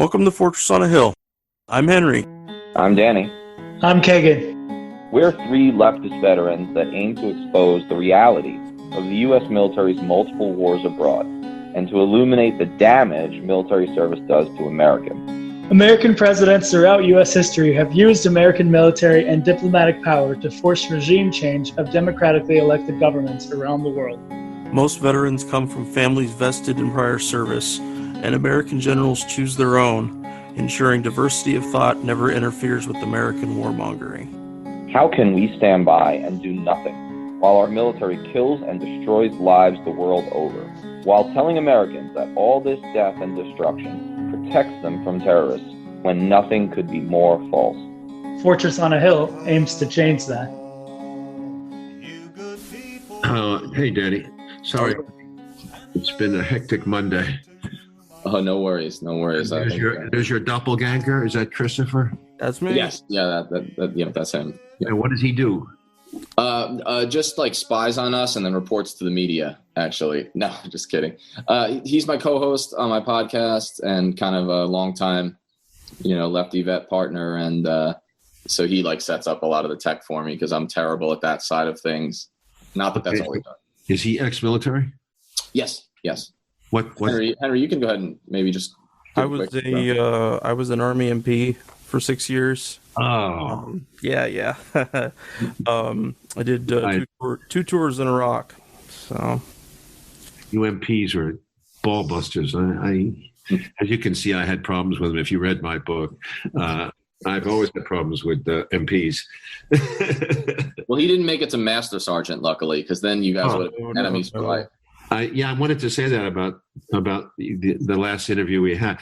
Welcome to Fortress on a Hill. I'm Henry. I'm Danny. I'm Kagan. We're three leftist veterans that aim to expose the reality of the U.S. military's multiple wars abroad and to illuminate the damage military service does to Americans. American presidents throughout U.S. history have used American military and diplomatic power to force regime change of democratically elected governments around the world. Most veterans come from families vested in prior service, and American generals choose their own, ensuring diversity of thought never interferes with American warmongering. How can we stand by and do nothing while our military kills and destroys lives the world over, while telling Americans that all this death and destruction protects them from terrorists when nothing could be more false? Fortress on a Hill aims to change that. Hey, Danny. Sorry, it's been a hectic Monday. Oh, no worries. There's your doppelganger. Is that Christopher? That's me. Yes, yeah, that's him. Yeah. And what does he do? Just like spies on us and then reports to the media. Actually, no, just kidding. He's my co-host on my podcast and kind of a longtime, lefty vet partner, and so he like sets up a lot of the tech for me because I'm terrible at that side of things. Not that that's all he does. Is he ex-military? Yes. What? Henry, you can go ahead and maybe just. I was an Army MP for 6 years. Oh. Yeah. I did two tours in Iraq. So. UMPs are ball busters. As you can see, I had problems with them. If you read my book, I've always had problems with MPs. Well, he didn't make it to Master Sergeant, luckily, because then you guys would have been enemies for life. I wanted to say that about the last interview we had.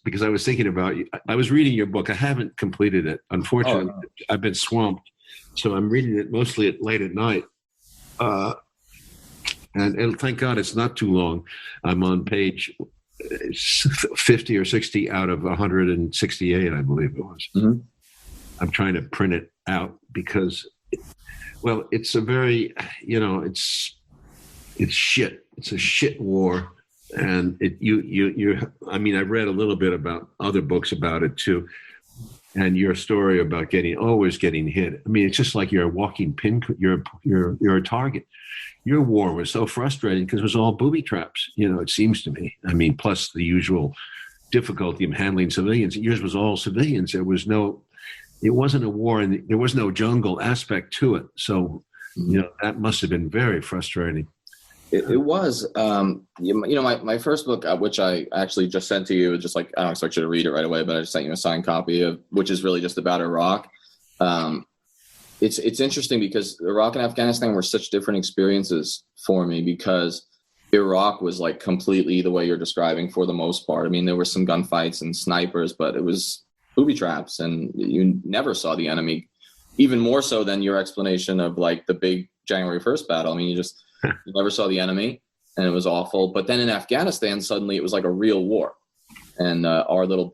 Because I was thinking about you. I was reading your book. I haven't completed it. Unfortunately, I've been swamped, so I'm reading it mostly late at night. And thank God it's not too long. I'm on page 50 or 60 out of 168, I believe it was. Mm-hmm. I'm trying to print it out because, it's a very, it's shit. It's a shit war. And I read a little bit about other books about it too. And your story about always getting hit. I mean, it's just like you're a walking pin. You're a target. Your war was so frustrating because it was all booby traps, it seems to me. I mean, plus the usual difficulty of handling civilians. Yours was all civilians. It wasn't a war and there was no jungle aspect to it. So, that must have been very frustrating. It was, my first book, which I actually just sent to you, just like, I don't expect you to read it right away, but I just sent you a signed copy of, which is really just about Iraq. It's interesting because Iraq and Afghanistan were such different experiences for me because Iraq was like completely the way you're describing for the most part. I mean, there were some gunfights and snipers, but it was booby traps and you never saw the enemy, even more so than your explanation of like the big January 1st battle. I mean, you never saw the enemy and it was awful. But then in Afghanistan, suddenly it was like a real war. And our little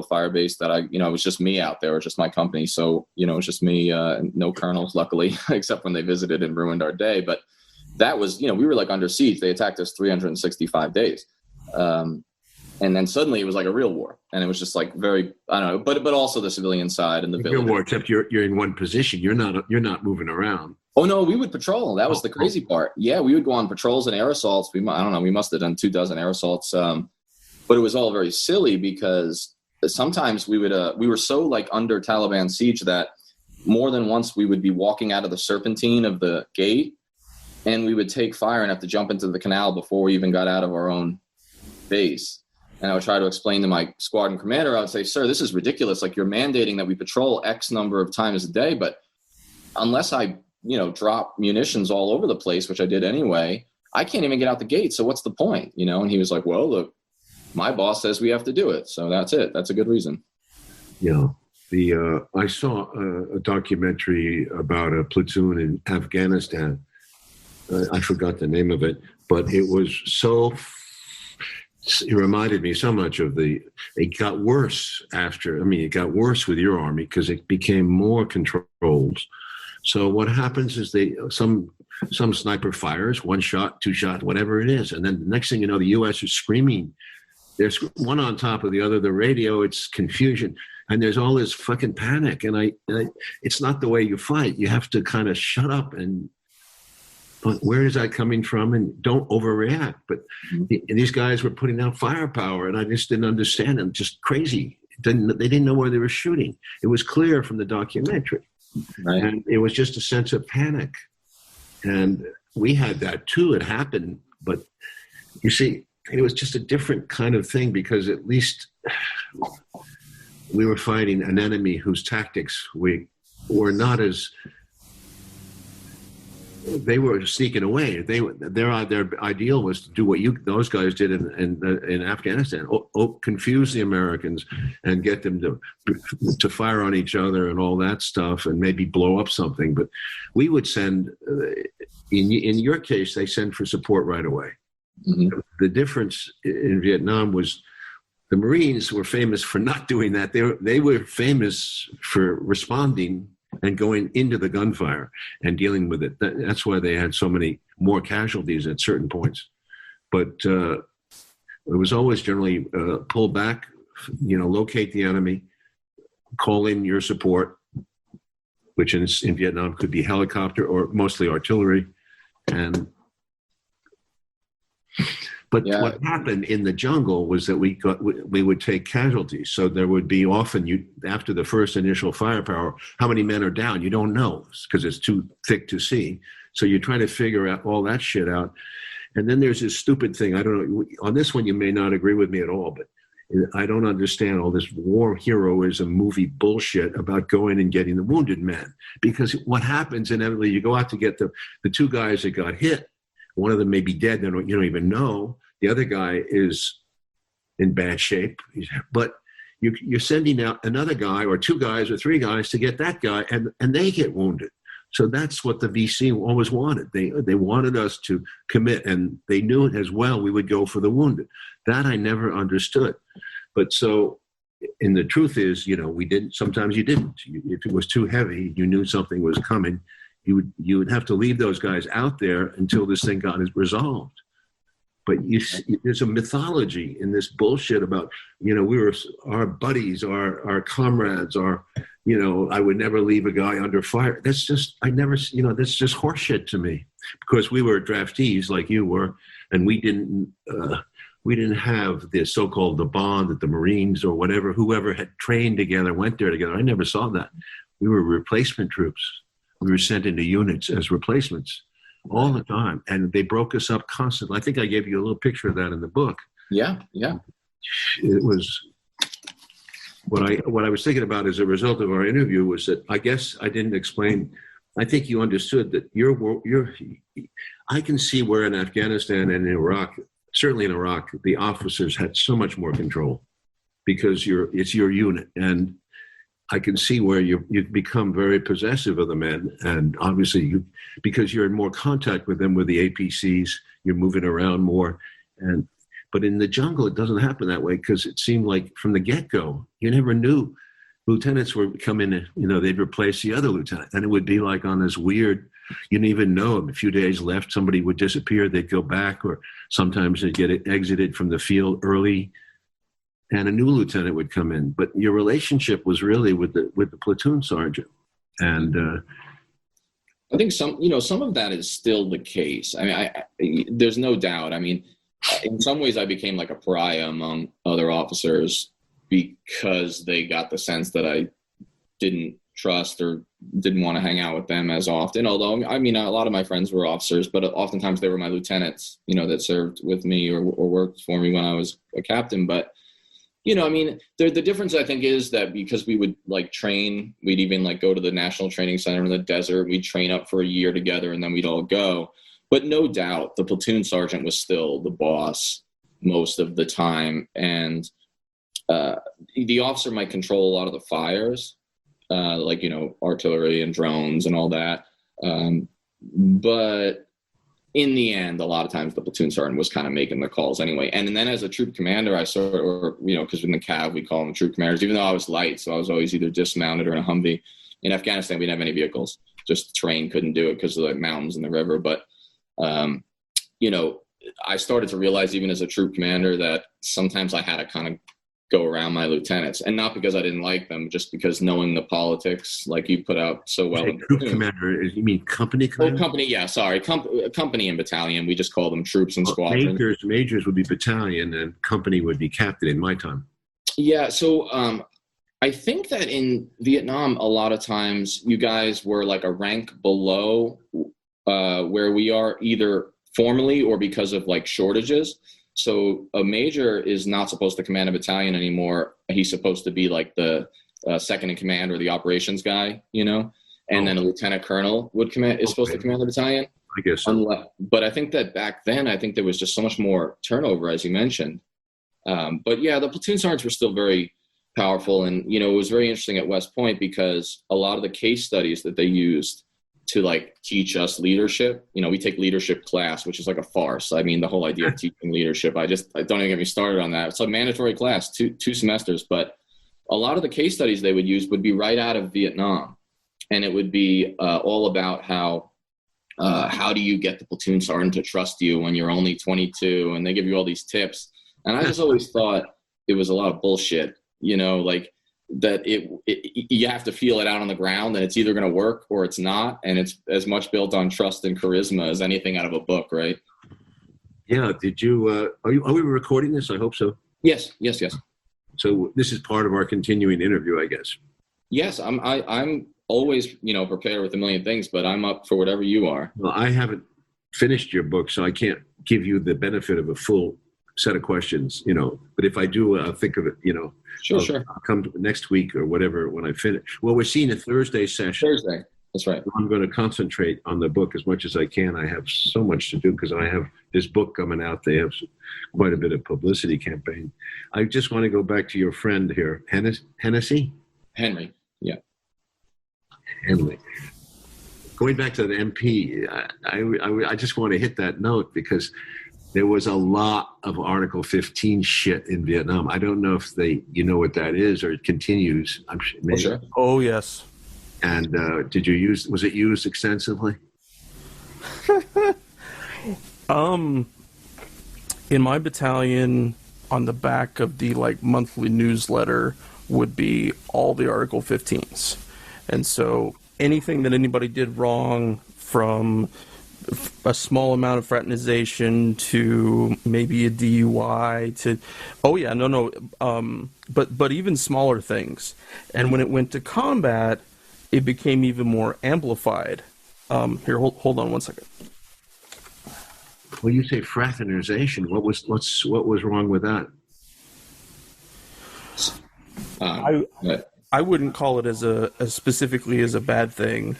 fire base that it was just me out there, or just my company. So, it was just me, no colonels, luckily, except when they visited and ruined our day. But that was, we were like under siege. They attacked us 365 days. And then suddenly it was like a real war. And it was just like very, I don't know, but also the civilian side and the village. Real war, except you're in one position. You're not moving around. Oh, no, we would patrol. That was the crazy part. Yeah, we would go on patrols and air assaults. We must have done 24 air assaults. But it was all very silly because sometimes we were so like under Taliban siege that more than once we would be walking out of the serpentine of the gate and we would take fire and have to jump into the canal before we even got out of our own base. And I would try to explain to my squadron commander, I would say, sir, this is ridiculous. Like, you're mandating that we patrol X number of times a day, but unless I, drop munitions all over the place, which I did anyway, I can't even get out the gate. So what's the point? And he was like, well, look, my boss says we have to do it. So that's it. That's a good reason. Yeah. I saw a documentary about a platoon in Afghanistan. I forgot the name of it, but it was it reminded me so much of it got worse it got worse with your army because it became more controlled. So what happens is some sniper fires, one shot, two shot, whatever it is. And then the next thing you know, the U.S. is screaming there's one on top of the other. The radio, it's confusion, and there's all this fucking panic. And it's not the way you fight. You have to kind of shut up and. But where is that coming from? And don't overreact. But these guys were putting out firepower, and I just didn't understand them. Just crazy. They didn't know where they were shooting. It was clear from the documentary, right. And it was just a sense of panic. And we had that too. It happened, but you see, it was just a different kind of thing because at least we were fighting an enemy whose tactics we were not as. They were sneaking away. Their ideal was to do what those guys did in Afghanistan, confuse the Americans and get them to fire on each other and all that stuff, and maybe blow up something. But we would send. In your case, they send for support right away. Mm-hmm. The difference in Vietnam was the Marines were famous for not doing that. They were famous for responding and going into the gunfire and dealing with it. That's why they had so many more casualties at certain points. But it was always generally pull back, locate the enemy, call in your support, which in Vietnam could be helicopter or mostly artillery. What happened in the jungle was that we would take casualties. So there would be often, after the first initial firepower, how many men are down? You don't know because it's too thick to see. So you're trying to figure out all that shit out. And then there's this stupid thing. I don't know. On this one, you may not agree with me at all, but I don't understand all this war heroism movie bullshit about going and getting the wounded men. Because what happens inevitably, you go out to get the two guys that got hit. One of them may be dead. You don't even know. The other guy is in bad shape. But you're sending out another guy or two guys or three guys to get that guy, and they get wounded. So that's what the VC always wanted. They wanted us to commit, and they knew it as well. We would go for the wounded. That I never understood. But so, and the truth is, we didn't. Sometimes you didn't. If it was too heavy, you knew something was coming. You would have to leave those guys out there until this thing got resolved. But there's a mythology in this bullshit about, we were our buddies, our comrades, I would never leave a guy under fire. That's just, that's just horseshit to me, because we were draftees like you were, and we didn't have this so-called the bond that the Marines or whoever had trained together, went there together. I never saw that. We were replacement troops. We were sent into units as replacements all the time, and they broke us up constantly. I think I gave you a little picture of that in the book. Yeah. It was what I was thinking about as a result of our interview was that I guess I didn't explain. I think you understood that I can see where in Afghanistan and in Iraq, certainly in Iraq, the officers had so much more control because it's your unit. And I can see where you've become very possessive of the men, and obviously because you're in more contact with them with the APCs, you're moving around more. But in the jungle, it doesn't happen that way, because it seemed like from the get-go, you never knew. Lieutenants would come in, they'd replace the other lieutenant, and it would be like on this weird, you didn't even know them. A few days left, somebody would disappear, they'd go back, or sometimes they'd get exited from the field early, and a new lieutenant would come in. But your relationship was really with the platoon sergeant. And I think some of that is still the case. I mean, there's no doubt. I mean, in some ways I became like a pariah among other officers because they got the sense that I didn't trust or didn't want to hang out with them as often. Although, I mean, a lot of my friends were officers, but oftentimes they were my lieutenants, that served with me or worked for me when I was a captain. But I mean, the difference, I think, is that because we would train, we'd even go to the National Training Center in the desert. We'd train up for a year together, and then we'd all go. But no doubt, the platoon sergeant was still the boss most of the time. And the officer might control a lot of the fires, artillery and drones and all that. But in the end, a lot of times the platoon sergeant was kind of making the calls anyway. And then as a troop commander, because in the Cav, we call them troop commanders, even though I was light, so I was always either dismounted or in a Humvee. In Afghanistan, we didn't have any vehicles. Just the train couldn't do it because of the mountains and the river. But, I started to realize, even as a troop commander, that sometimes I had to kind of go around my lieutenants, and not because I didn't like them, just because knowing the politics, like you put out so well. Troop commander, you mean company commander? Oh, company, yeah, sorry. Company and battalion. We just call them troops and squadrons. Majors would be battalion, and company would be captain in my time. Yeah, so I think that in Vietnam, a lot of times you guys were like a rank below where we are, either formally or because of like shortages. So a major is not supposed to command a battalion anymore. He's supposed to be like the second in command or the operations guy, you know. And then a lieutenant colonel is supposed to command the battalion. I guess so. But I think that back then, I think there was just so much more turnover, as you mentioned. But yeah, the platoon sergeants were still very powerful. And, you know, it was very interesting at West Point because a lot of the case studies that they used to like teach us leadership, you know, we take leadership class, which is like a farce. I mean, the whole idea of teaching leadership, I don't even get me started on that. It's a mandatory class, two semesters, but a lot of the case studies they would use would be right out of Vietnam. And it would be all about how do you get the platoon sergeant to trust you when you're only 22, and they give you all these tips. And I just always thought it was a lot of bullshit, you know, like that you have to feel it out on the ground, and it's either going to work or it's not. And it's as much built on trust and charisma as anything out of a book, right? Yeah. Did you, are we recording this? I hope so. Yes. So this is part of our continuing interview, I guess. Yes. I'm always, you know, prepared with a million things, but I'm up for whatever you are. Well, I haven't finished your book, so I can't give you the benefit of a full set of questions, you know, but if I do, I'll think of it, you know. Sure. I'll come next week or whatever when I finish. Well, we're seeing a Thursday session. Thursday, that's right. I'm going to concentrate on the book as much as I can. I have so much to do because I have this book coming out. They have quite a bit of publicity campaign. I just want to go back to your friend here, Hennessy? Henry, yeah. Henry. Going back to the MP, I just want to hit that note because there was a lot of Article 15 shit in Vietnam. I don't know if you know what that is or it continues. I'm sure. Maybe. Sure. Oh, yes. And was it used extensively? In my battalion, on the back of the like monthly newsletter would be all the Article 15s. And so anything that anybody did wrong, from a small amount of fraternization to maybe a DUI to, but even smaller things. And when it went to combat, it became even more amplified. Here, hold on one second. Well, you say fraternization. What was wrong with that? I wouldn't call it as specifically as a bad thing.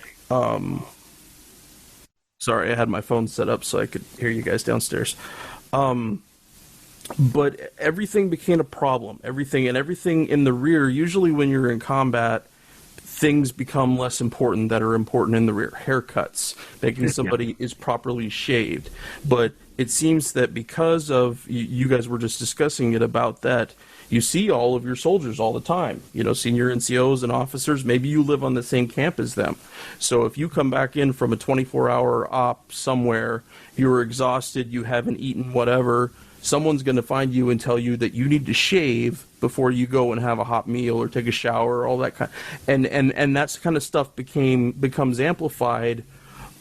Sorry, I had my phone set up so I could hear you guys downstairs. But everything became a problem. Everything in the rear, usually when you're in combat, things become less important that are important in the rear. Haircuts, making somebody is properly shaved. But it seems that because of, you guys were just discussing it about that, you see all of your soldiers all the time, you know, senior NCOs and officers. Maybe you live on the same camp as them. So if you come back in from a 24-hour op somewhere, you're exhausted, you haven't eaten whatever, someone's going to find you and tell you that you need to shave before you go and have a hot meal or take a shower, all that kind. And that kind of stuff becomes amplified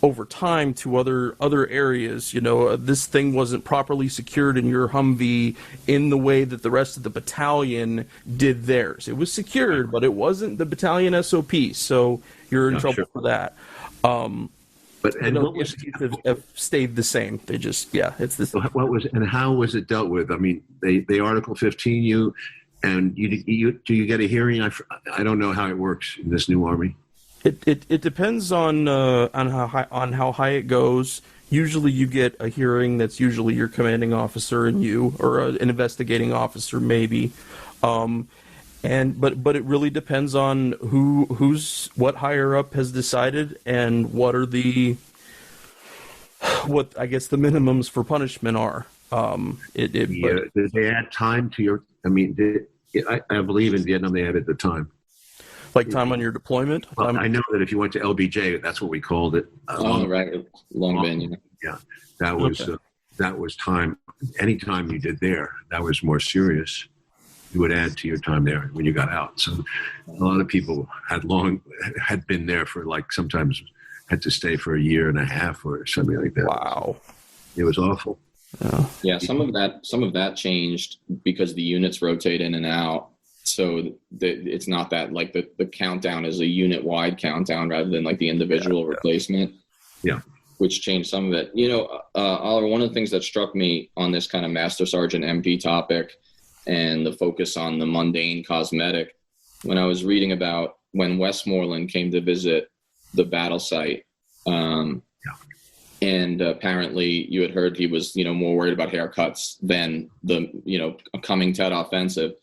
over time to other areas. You know, this thing wasn't properly secured in your Humvee in the way that the rest of the battalion did theirs. It was secured, but it wasn't the battalion SOP, so you're in trouble for that. But what was have stayed the same? They just it's this. What was and how was it dealt with? I mean, they Article 15 you, and do you get a hearing? I don't know how it works in this new army. It depends on how high it goes. Usually, you get a hearing that's usually your commanding officer and you, or an investigating officer maybe. But it really depends on what higher up has decided and what I guess the minimums for punishment are. Did they add time to your? I mean, I believe in Vietnam they added the time. Like time on your deployment? Well, I know that if you went to LBJ, that's what we called it. Right. Long been, yeah. That was, okay. that was time. Any time you did there, that was more serious. You would add to your time there when you got out. So a lot of people had been there for like sometimes had to stay for a year and a half or something like that. Wow. It was awful. Yeah, some of that changed because the units rotate in and out. So it's not that like the countdown is a unit wide countdown rather than like the individual replacement. Yeah. Which changed some of it. You know, Oliver, one of the things that struck me on this kind of Master Sergeant MP topic and the focus on the mundane cosmetic, when I was reading about when Westmoreland came to visit the battle site, and apparently you had heard he was, more worried about haircuts than the, coming Tet offensive.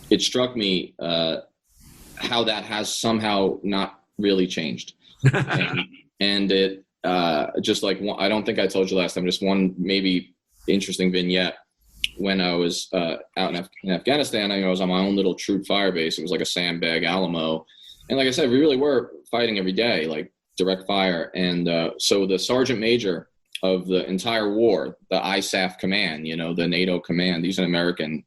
It struck me how that has somehow not really changed. and it just like, I don't think I told you last time, just one maybe interesting vignette. When I was out in Afghanistan, I was on my own little troop fire base. It was like a sandbag Alamo. And like I said, we really were fighting every day, like direct fire. And so the sergeant major of the entire war, the ISAF command, the NATO command, he's an American,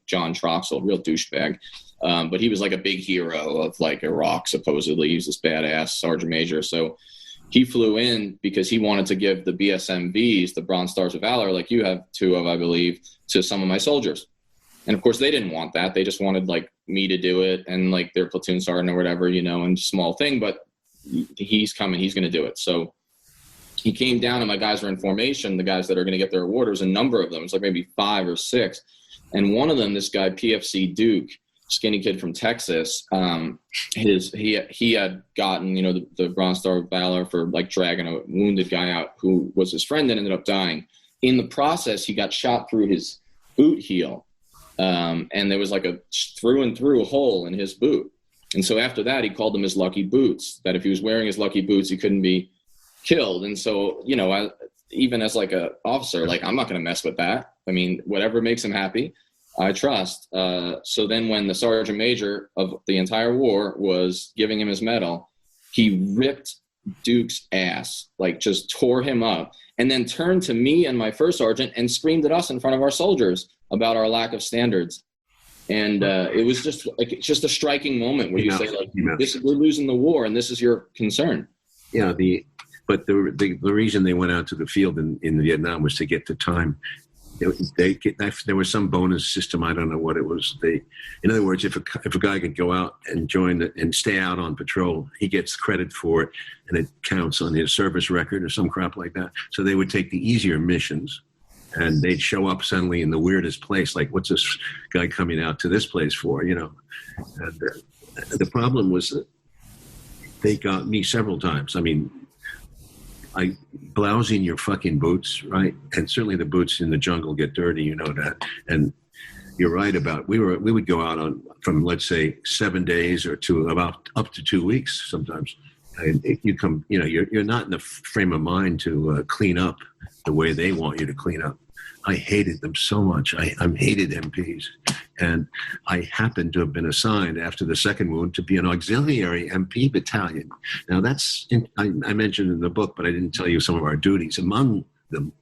John Troxel, real douchebag. But he was like a big hero of like Iraq, supposedly. He was this badass sergeant major. So he flew in because he wanted to give the BSMVs, the Bronze Stars of Valor, like you have two of, I believe, to some of my soldiers. And of course they didn't want that. They just wanted like me to do it and like their platoon sergeant or whatever, and small thing, but he's coming, he's going to do it. So he came down and my guys were in formation. The guys that are going to get their award, there was a number of them. It's like maybe 5 or 6. And one of them, this guy, PFC Duke, skinny kid from Texas, he had gotten, the Bronze Star of Valor for like dragging a wounded guy out who was his friend and ended up dying. In the process, he got shot through his boot heel. And there was like a through and through hole in his boot. And so after that, he called them his lucky boots, that if he was wearing his lucky boots, he couldn't be killed. And so, even as like a officer, like, I'm not going to mess with that. I mean, whatever makes him happy, I trust. So then when the sergeant major of the entire war was giving him his medal, he ripped Duke's ass, like just tore him up, and then turned to me and my first sergeant and screamed at us in front of our soldiers about our lack of standards. And it was just a striking moment where you say, like, we're losing the war and this is your concern. Yeah. But the reason they went out to the field in Vietnam was to get the time. There was some bonus system. I don't know what it was. In other words, if a guy could go out and join and stay out on patrol, he gets credit for it, and it counts on his service record or some crap like that. So they would take the easier missions, and they'd show up suddenly in the weirdest place. Like, what's this guy coming out to this place for? And the problem was that they got me several times. I mean, blousing your fucking boots, right? And certainly the boots in the jungle get dirty, that. And you're right about, we would go out from, let's say, 7 days or about up to 2 weeks sometimes. And you're not in the frame of mind to clean up the way they want you to clean up. I hated them so much. I hated MPs. And I happened to have been assigned after the second wound to be an auxiliary MP battalion. Now I mentioned in the book, but I didn't tell you some of our duties. Among them,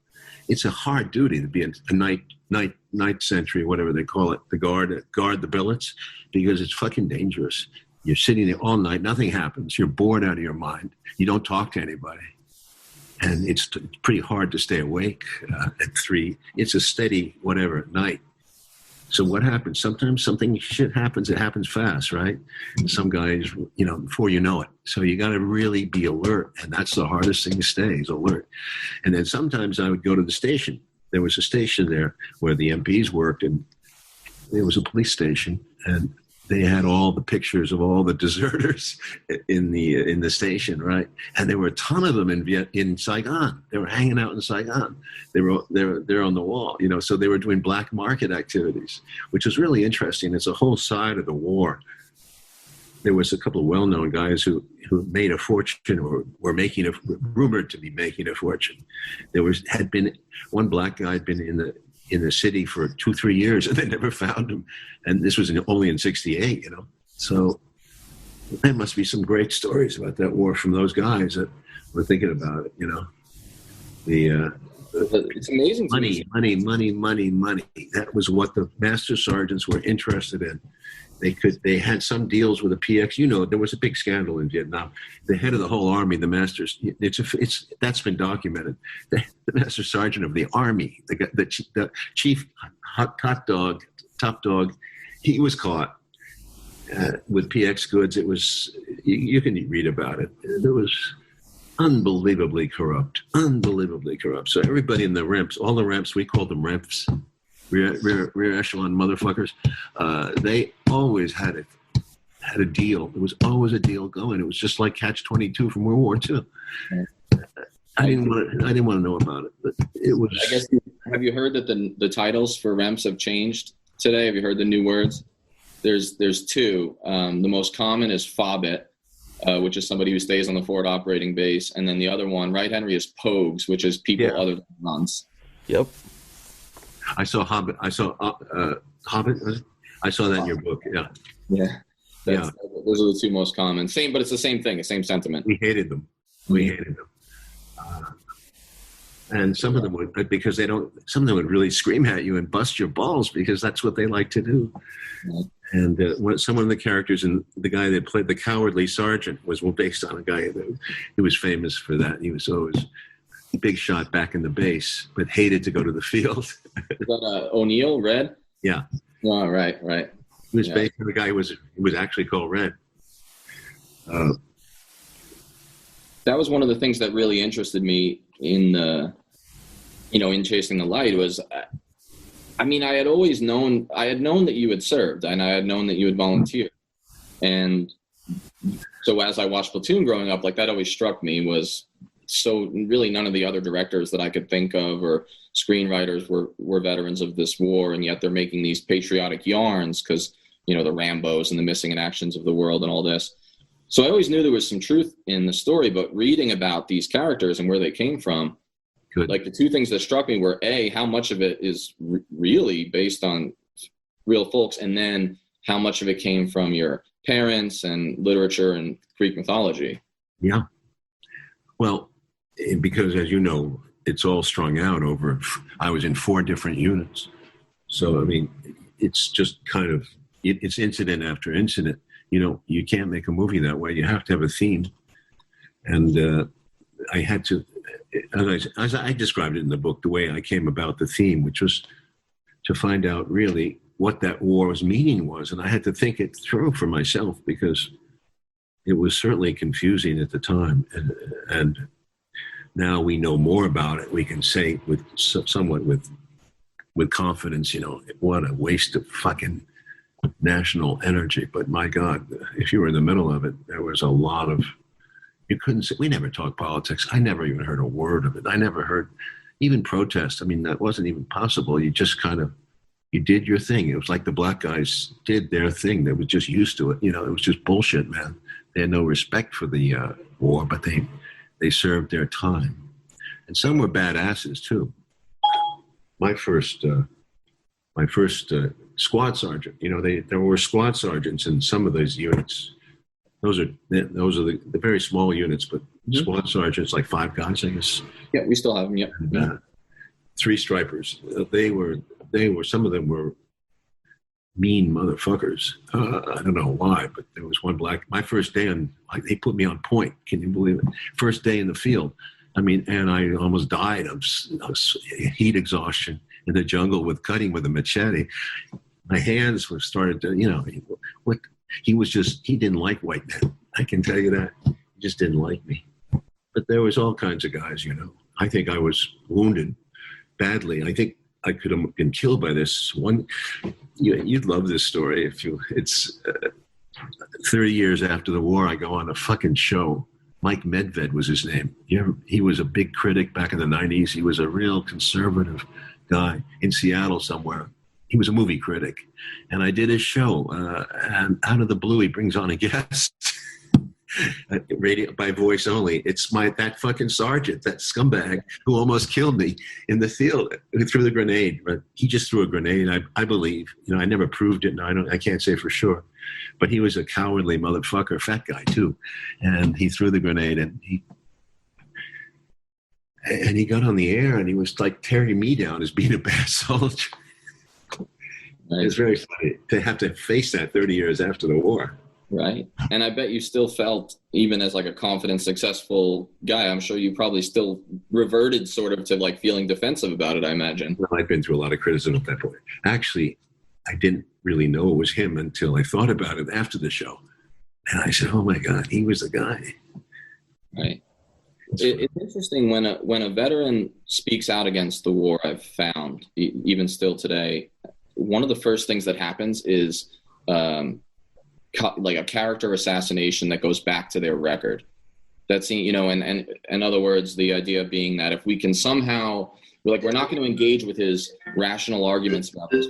it's a hard duty to be a night sentry, whatever they call it, the guard the billets, because it's fucking dangerous. You're sitting there all night, nothing happens. You're bored out of your mind. You don't talk to anybody. And it's pretty hard to stay awake at 3. It's a steady whatever at night. So what happens? Sometimes shit happens. It happens fast, right? And some guys, before you know it. So you got to really be alert. And that's the hardest thing to stay is alert. And then sometimes I would go to the station. There was a station there where the MPs worked, and there was a police station, and they had all the pictures of all the deserters in the station, right? And there were a ton of them in Saigon. They were hanging out in Saigon. They were on the wall, So they were doing black market activities, which was really interesting. It's a whole side of the war. There was a couple of well-known guys who made a fortune or were rumored to be making a fortune. Had been one black guy had been in the city for 2-3 years, and they never found him. And this was only in 1968, So there must be some great stories about that war from those guys that were thinking about it, The It's amazing to me. Money. That was what the master sergeants were interested in. They had some deals with the PX. You know, there was a big scandal in Vietnam. The head of the whole army, the masters, that's been documented. The master sergeant of the army, the chief top dog, he was caught with PX goods. It was, you can read about it. It was unbelievably corrupt. So everybody in the ramps, all the ramps, we called them ramps, rear echelon motherfuckers. They always had a deal. There was always a deal going. It was just like Catch-22 from World War II. I didn't want to know about it, but it was. I guess. Have you heard that the titles for ramps have changed today? Have you heard the new words? There's two. The most common is fobbit, which is somebody who stays on the forward operating base, and then the other one, Right Henry, is pogues, which is people other than nuns. Yep. I saw Hobbit. I saw Hobbit. I saw that in your book. Yeah. Those are the two most common. Same, but it's the same thing. The same sentiment. We hated them. And some of them would, because some of them would really scream at you and bust your balls because that's what they like to do. Yeah. And some of the characters, and the guy that played the cowardly sergeant was based on a guy who was famous for that. He was always a big shot back in the base, but hated to go to the field. Is that O'Neill, Red? Yeah. Oh, right. He was based on a guy who was actually called Red. That was one of the things that really interested me in Chasing the Light was, I had always known, that you had served, and I had known that you had volunteered. And so as I watched Platoon growing up, like that always struck me was, so really none of the other directors that I could think of or screenwriters were veterans of this war, and yet they're making these patriotic yarns because, the Rambos and the missing in actions of the world and all this. So I always knew there was some truth in the story, but reading about these characters and where they came from, like the two things that struck me were A, how much of it is really based on real folks, and then how much of it came from your parents and literature and Greek mythology. Yeah. Well, because as you know, it's all strung out over, I was in 4 different units. So, it's just kind of, it's incident after incident. You can't make a movie that way. You have to have a theme. And I had to, as I described it in the book, the way I came about the theme, which was to find out really what that war's meaning was. And I had to think it through for myself because it was certainly confusing at the time. And now we know more about it. We can say somewhat with confidence, what a waste of fucking national energy. But my God, if you were in the middle of it, there was a lot of, you couldn't say, we never talked politics. I never even heard a word of it. I never heard even protest. That wasn't even possible. You just you did your thing. It was like the black guys did their thing. They were just used to it. It was just bullshit, man. They had no respect for the war, but they served their time. And some were badasses too. My first squad sergeant, there were squad sergeants in some of those units. Those are the very small units, but squad sergeants, like 5 guys, I guess. Yeah, we still have them. Yeah. And, 3 stripers. They were. Some of them were mean motherfuckers. I don't know why, but there was one black. My first day they put me on point. Can you believe it? First day in the field. And I almost died of heat exhaustion in the jungle cutting with a machete. My hands were started to, what. He didn't like white men. I can tell you that. He just didn't like me. But there was all kinds of guys, I think I was wounded badly. I think I could have been killed by this one. You'd love this story it's 30 years after the war, I go on a fucking show. Mike Medved was his name. He was a big critic back in the 90s. He was a real conservative guy in Seattle somewhere. He was a movie critic, and I did his show. And out of the blue, he brings on a guest, radio by voice only. It's that fucking sergeant, that scumbag who almost killed me in the field, who threw the grenade. But he just threw a grenade, I believe. I never proved it, and I can't say for sure. But he was a cowardly motherfucker, fat guy too, and he threw the grenade, And he got on the air and he was like tearing me down as being a bad soldier. Right. It's very funny to have to face that 30 years after the war. Right. And I bet you still felt, even as like a confident, successful guy, I'm sure you probably still reverted sort of to like feeling defensive about it, I imagine. Well, I'd been through a lot of criticism at that point. Actually, I didn't really know it was him until I thought about it after the show. And I said, oh my God, he was the guy. Right. It's interesting when a veteran speaks out against the war, I've found, even still today, one of the first things that happens is like a character assassination that goes back to their record. That's, you know, and in other words, the idea being that if we can somehow, we're not going to engage with his rational arguments about this.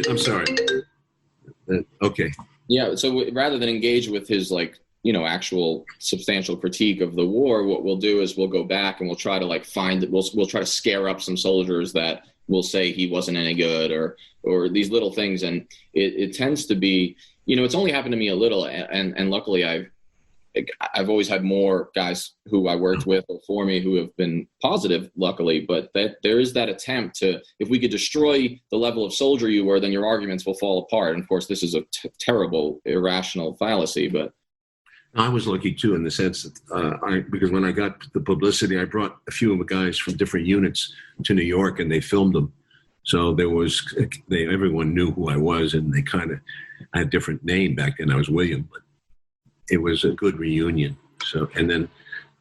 I'm sorry. Okay. Yeah. So rather than engage with his, like, you know, actual substantial critique of the war, what we'll do is we'll go back and we'll try to like find it. We'll try to scare up some soldiers that will say he wasn't any good or these little things. And it tends to be, you know, it's only happened to me a little. And luckily I've always had more guys who I worked with or for me who have been positive, luckily, but that there is that attempt to, if we could destroy the level of soldier you were, then your arguments will fall apart. And of course, this is a terrible, irrational fallacy, but I was lucky too, in the sense that because when I got the publicity, I brought a few of the guys from different units to New York, and they filmed them. So everyone knew who I was, and they kind of, I had a different name back then. I was William, but it was a good reunion. So, and then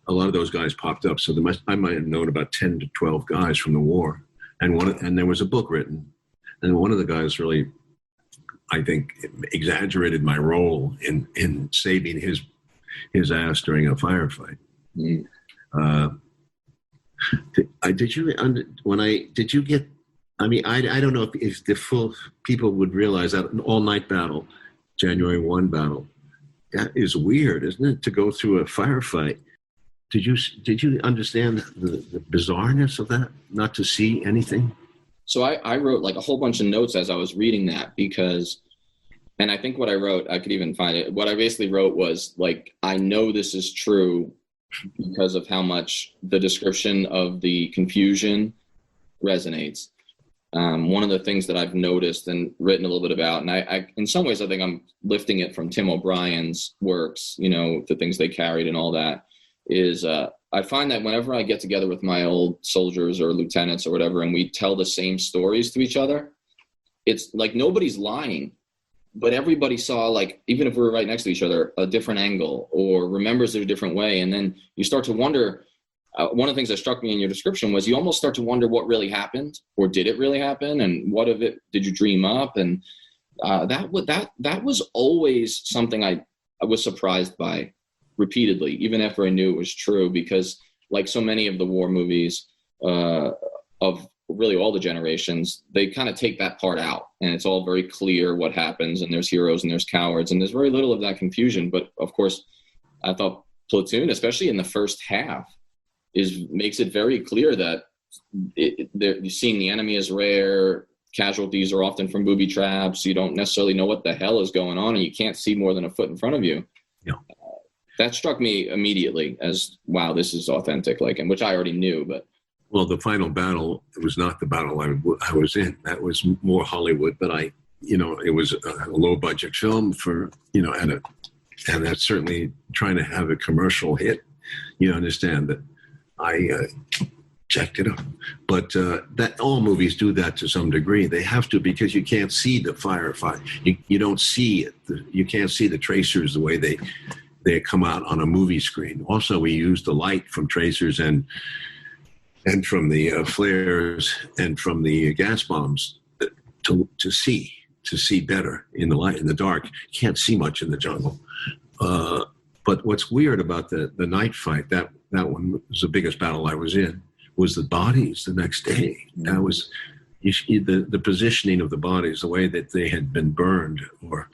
a lot of those guys popped up. So I might have known about 10 to 12 guys from the war, and there was a book written, and one of the guys really, I think, exaggerated my role in saving his ass during a firefight. Did you get? I mean, I don't know if the full people would realize that an all-night battle, January 1 battle, that is weird, isn't it? To go through a firefight. Did you understand the bizarreness of that? Not to see anything. So I wrote like a whole bunch of notes as I was reading that because. And I think what I wrote, I could even find it. What I basically wrote was like, I know this is true because of how much the description of the confusion resonates. One of the things that I've noticed and written a little bit about, and I in some ways, I think I'm lifting it from Tim O'Brien's works, you know, the things they carried and all that, is I find that whenever I get together with my old soldiers or lieutenants or whatever, and we tell the same stories to each other, it's like nobody's lying. But everybody saw, like, even if we were right next to each other, a different angle or remembers it a different way. And then you start to wonder, one of the things that struck me in your description was you almost start to wonder what really happened, or did it really happen? And what of it did you dream up? And that was always something I was surprised by repeatedly, even after I knew it was true, because like so many of the war movies of really all the generations, they kind of take that part out and it's all very clear what happens, and there's heroes and there's cowards, and there's very little of that confusion. But of course, I thought Platoon, especially in the first half, makes it very clear that seeing the enemy is rare. Casualties are often from booby traps. You don't necessarily know what the hell is going on, and you can't see more than a foot in front of you. Yeah. That struck me immediately as, wow, this is authentic, like, and which I already knew, but. Well, the final battle, it was not the battle I was in. That was more Hollywood, but it was a low budget film for, and that's certainly trying to have a commercial hit. You understand that I checked it up, but that all movies do that to some degree. They have to, because you can't see the firefight. You don't see it. You can't see the tracers the way they come out on a movie screen. Also, we use the light from tracers and from the flares and from the gas bombs to see better in the light. In the dark, you can't see much in the jungle. But what's weird about the night fight, that one was the biggest battle I was in, was the bodies the next day. That was the positioning of the bodies, the way that they had been burned or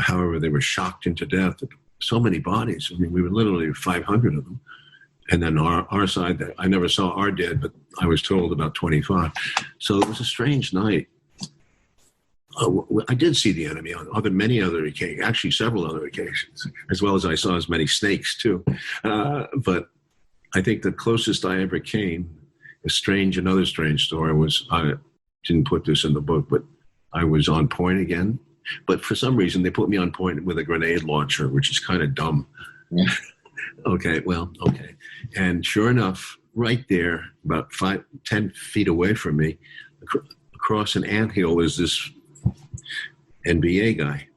however they were shocked into death. So many bodies. I mean, we were literally 500 of them. And then our side, I never saw our dead, but I was told about 25. So it was a strange night. I did see the enemy on many other occasions, actually several other occasions, as well as I saw as many snakes too. But I think the closest I ever came, another strange story was, I didn't put this in the book, but I was on point again. But for some reason, they put me on point with a grenade launcher, which is kind of dumb. Yeah. Okay. And sure enough, right there, about 10 feet away from me, across an anthill, is this NBA guy.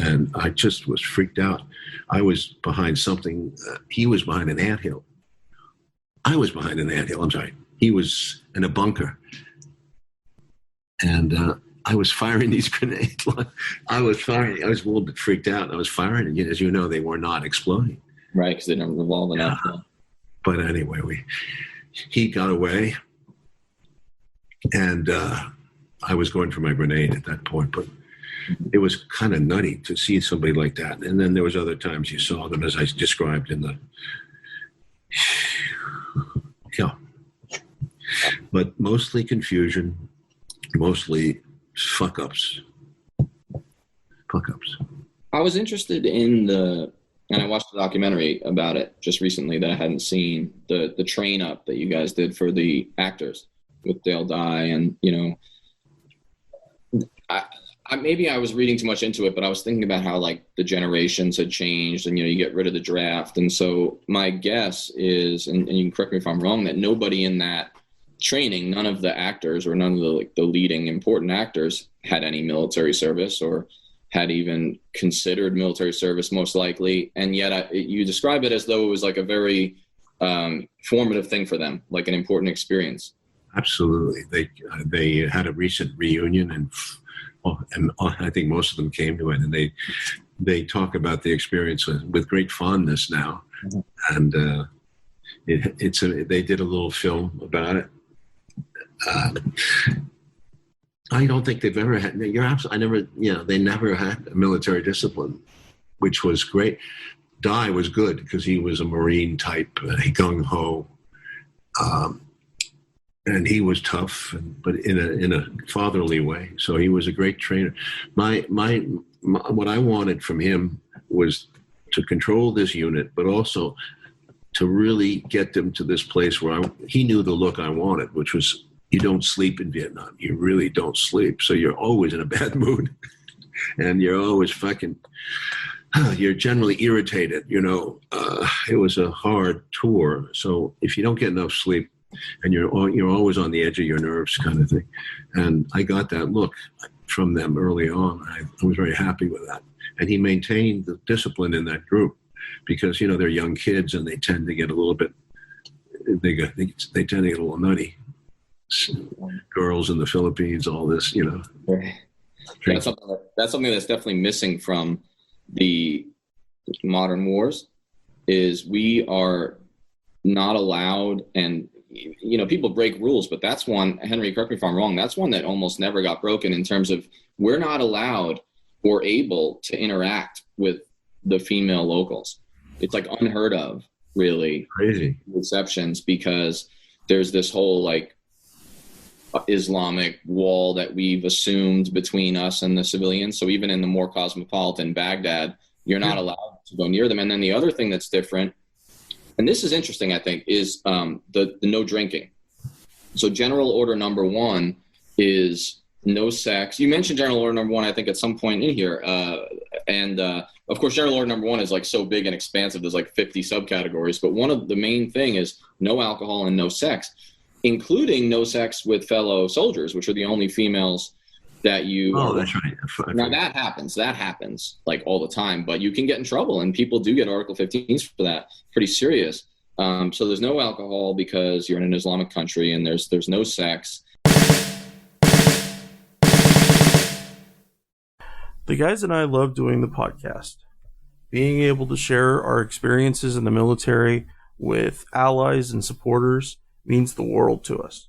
And I just was freaked out. I was behind something. He was behind an anthill. I was behind an anthill. I'm sorry. He was in a bunker. And I was firing these grenades. I was a little bit freaked out. I was firing, and as you know, they were not exploding. Right, because they don't revolve enough. But anyway, he got away, and I was going for my grenade at that point. But it was kind of nutty to see somebody like that. And then there was other times you saw them, as I described in the. Yeah. But mostly confusion, mostly fuck ups. I was interested in and I watched a documentary about it just recently that I hadn't seen, the train up that you guys did for the actors with Dale Dye. And, maybe I was reading too much into it, but I was thinking about how like the generations had changed and, you get rid of the draft. And so my guess is, and you can correct me if I'm wrong, that nobody in that training, none of the actors or none of the leading important actors had any military service or had even considered military service, most likely. And yet you describe it as though it was like a very formative thing for them, like an important experience. Absolutely. They had a recent reunion, and I think most of them came to it, and they talk about the experience with great fondness now. Mm-hmm. And they did a little film about it. I don't think they've ever had. They never had a military discipline, which was great. Dye was good because he was a Marine type, gung ho, and he was tough, but in a fatherly way. So he was a great trainer. My what I wanted from him was to control this unit, but also to really get them to this place where he knew the look I wanted, which was, you don't sleep in Vietnam. You really don't sleep. So you're always in a bad mood, and you're always you're generally irritated. It was a hard tour. So if you don't get enough sleep, and you're always on the edge of your nerves, kind of thing. And I got that look from them early on. I was very happy with that. And he maintained the discipline in that group because, they're young kids and they tend to get a little bit, they tend to get a little nutty. Girls in the Philippines, all this, That's something that's definitely missing from the modern wars is we are not allowed, and people break rules, but that's one, Henry, correct me if I'm wrong, that's one that almost never got broken in terms of we're not allowed or able to interact with the female locals. It's like unheard of, really. Crazy. Exceptions, because there's this whole like Islamic wall that we've assumed between us and the civilians. So even in the more cosmopolitan Baghdad, you're not allowed to go near them. And then the other thing that's different, and this is interesting, I think, is the no drinking. So General Order Number 1 is no sex. You mentioned General Order Number 1, I think, at some point in here. And of course, General Order Number 1 is like so big and expansive. There's like 50 subcategories. But one of the main thing is no alcohol and no sex, including no sex with fellow soldiers, which are the only females that you. Oh, that's right. Now that happens like all the time, but you can get in trouble, and people do get Article 15s for that. Pretty serious. So there's no alcohol because you're in an Islamic country, and there's no sex. The guys and I love doing the podcast. Being able to share our experiences in the military with allies and supporters means the world to us.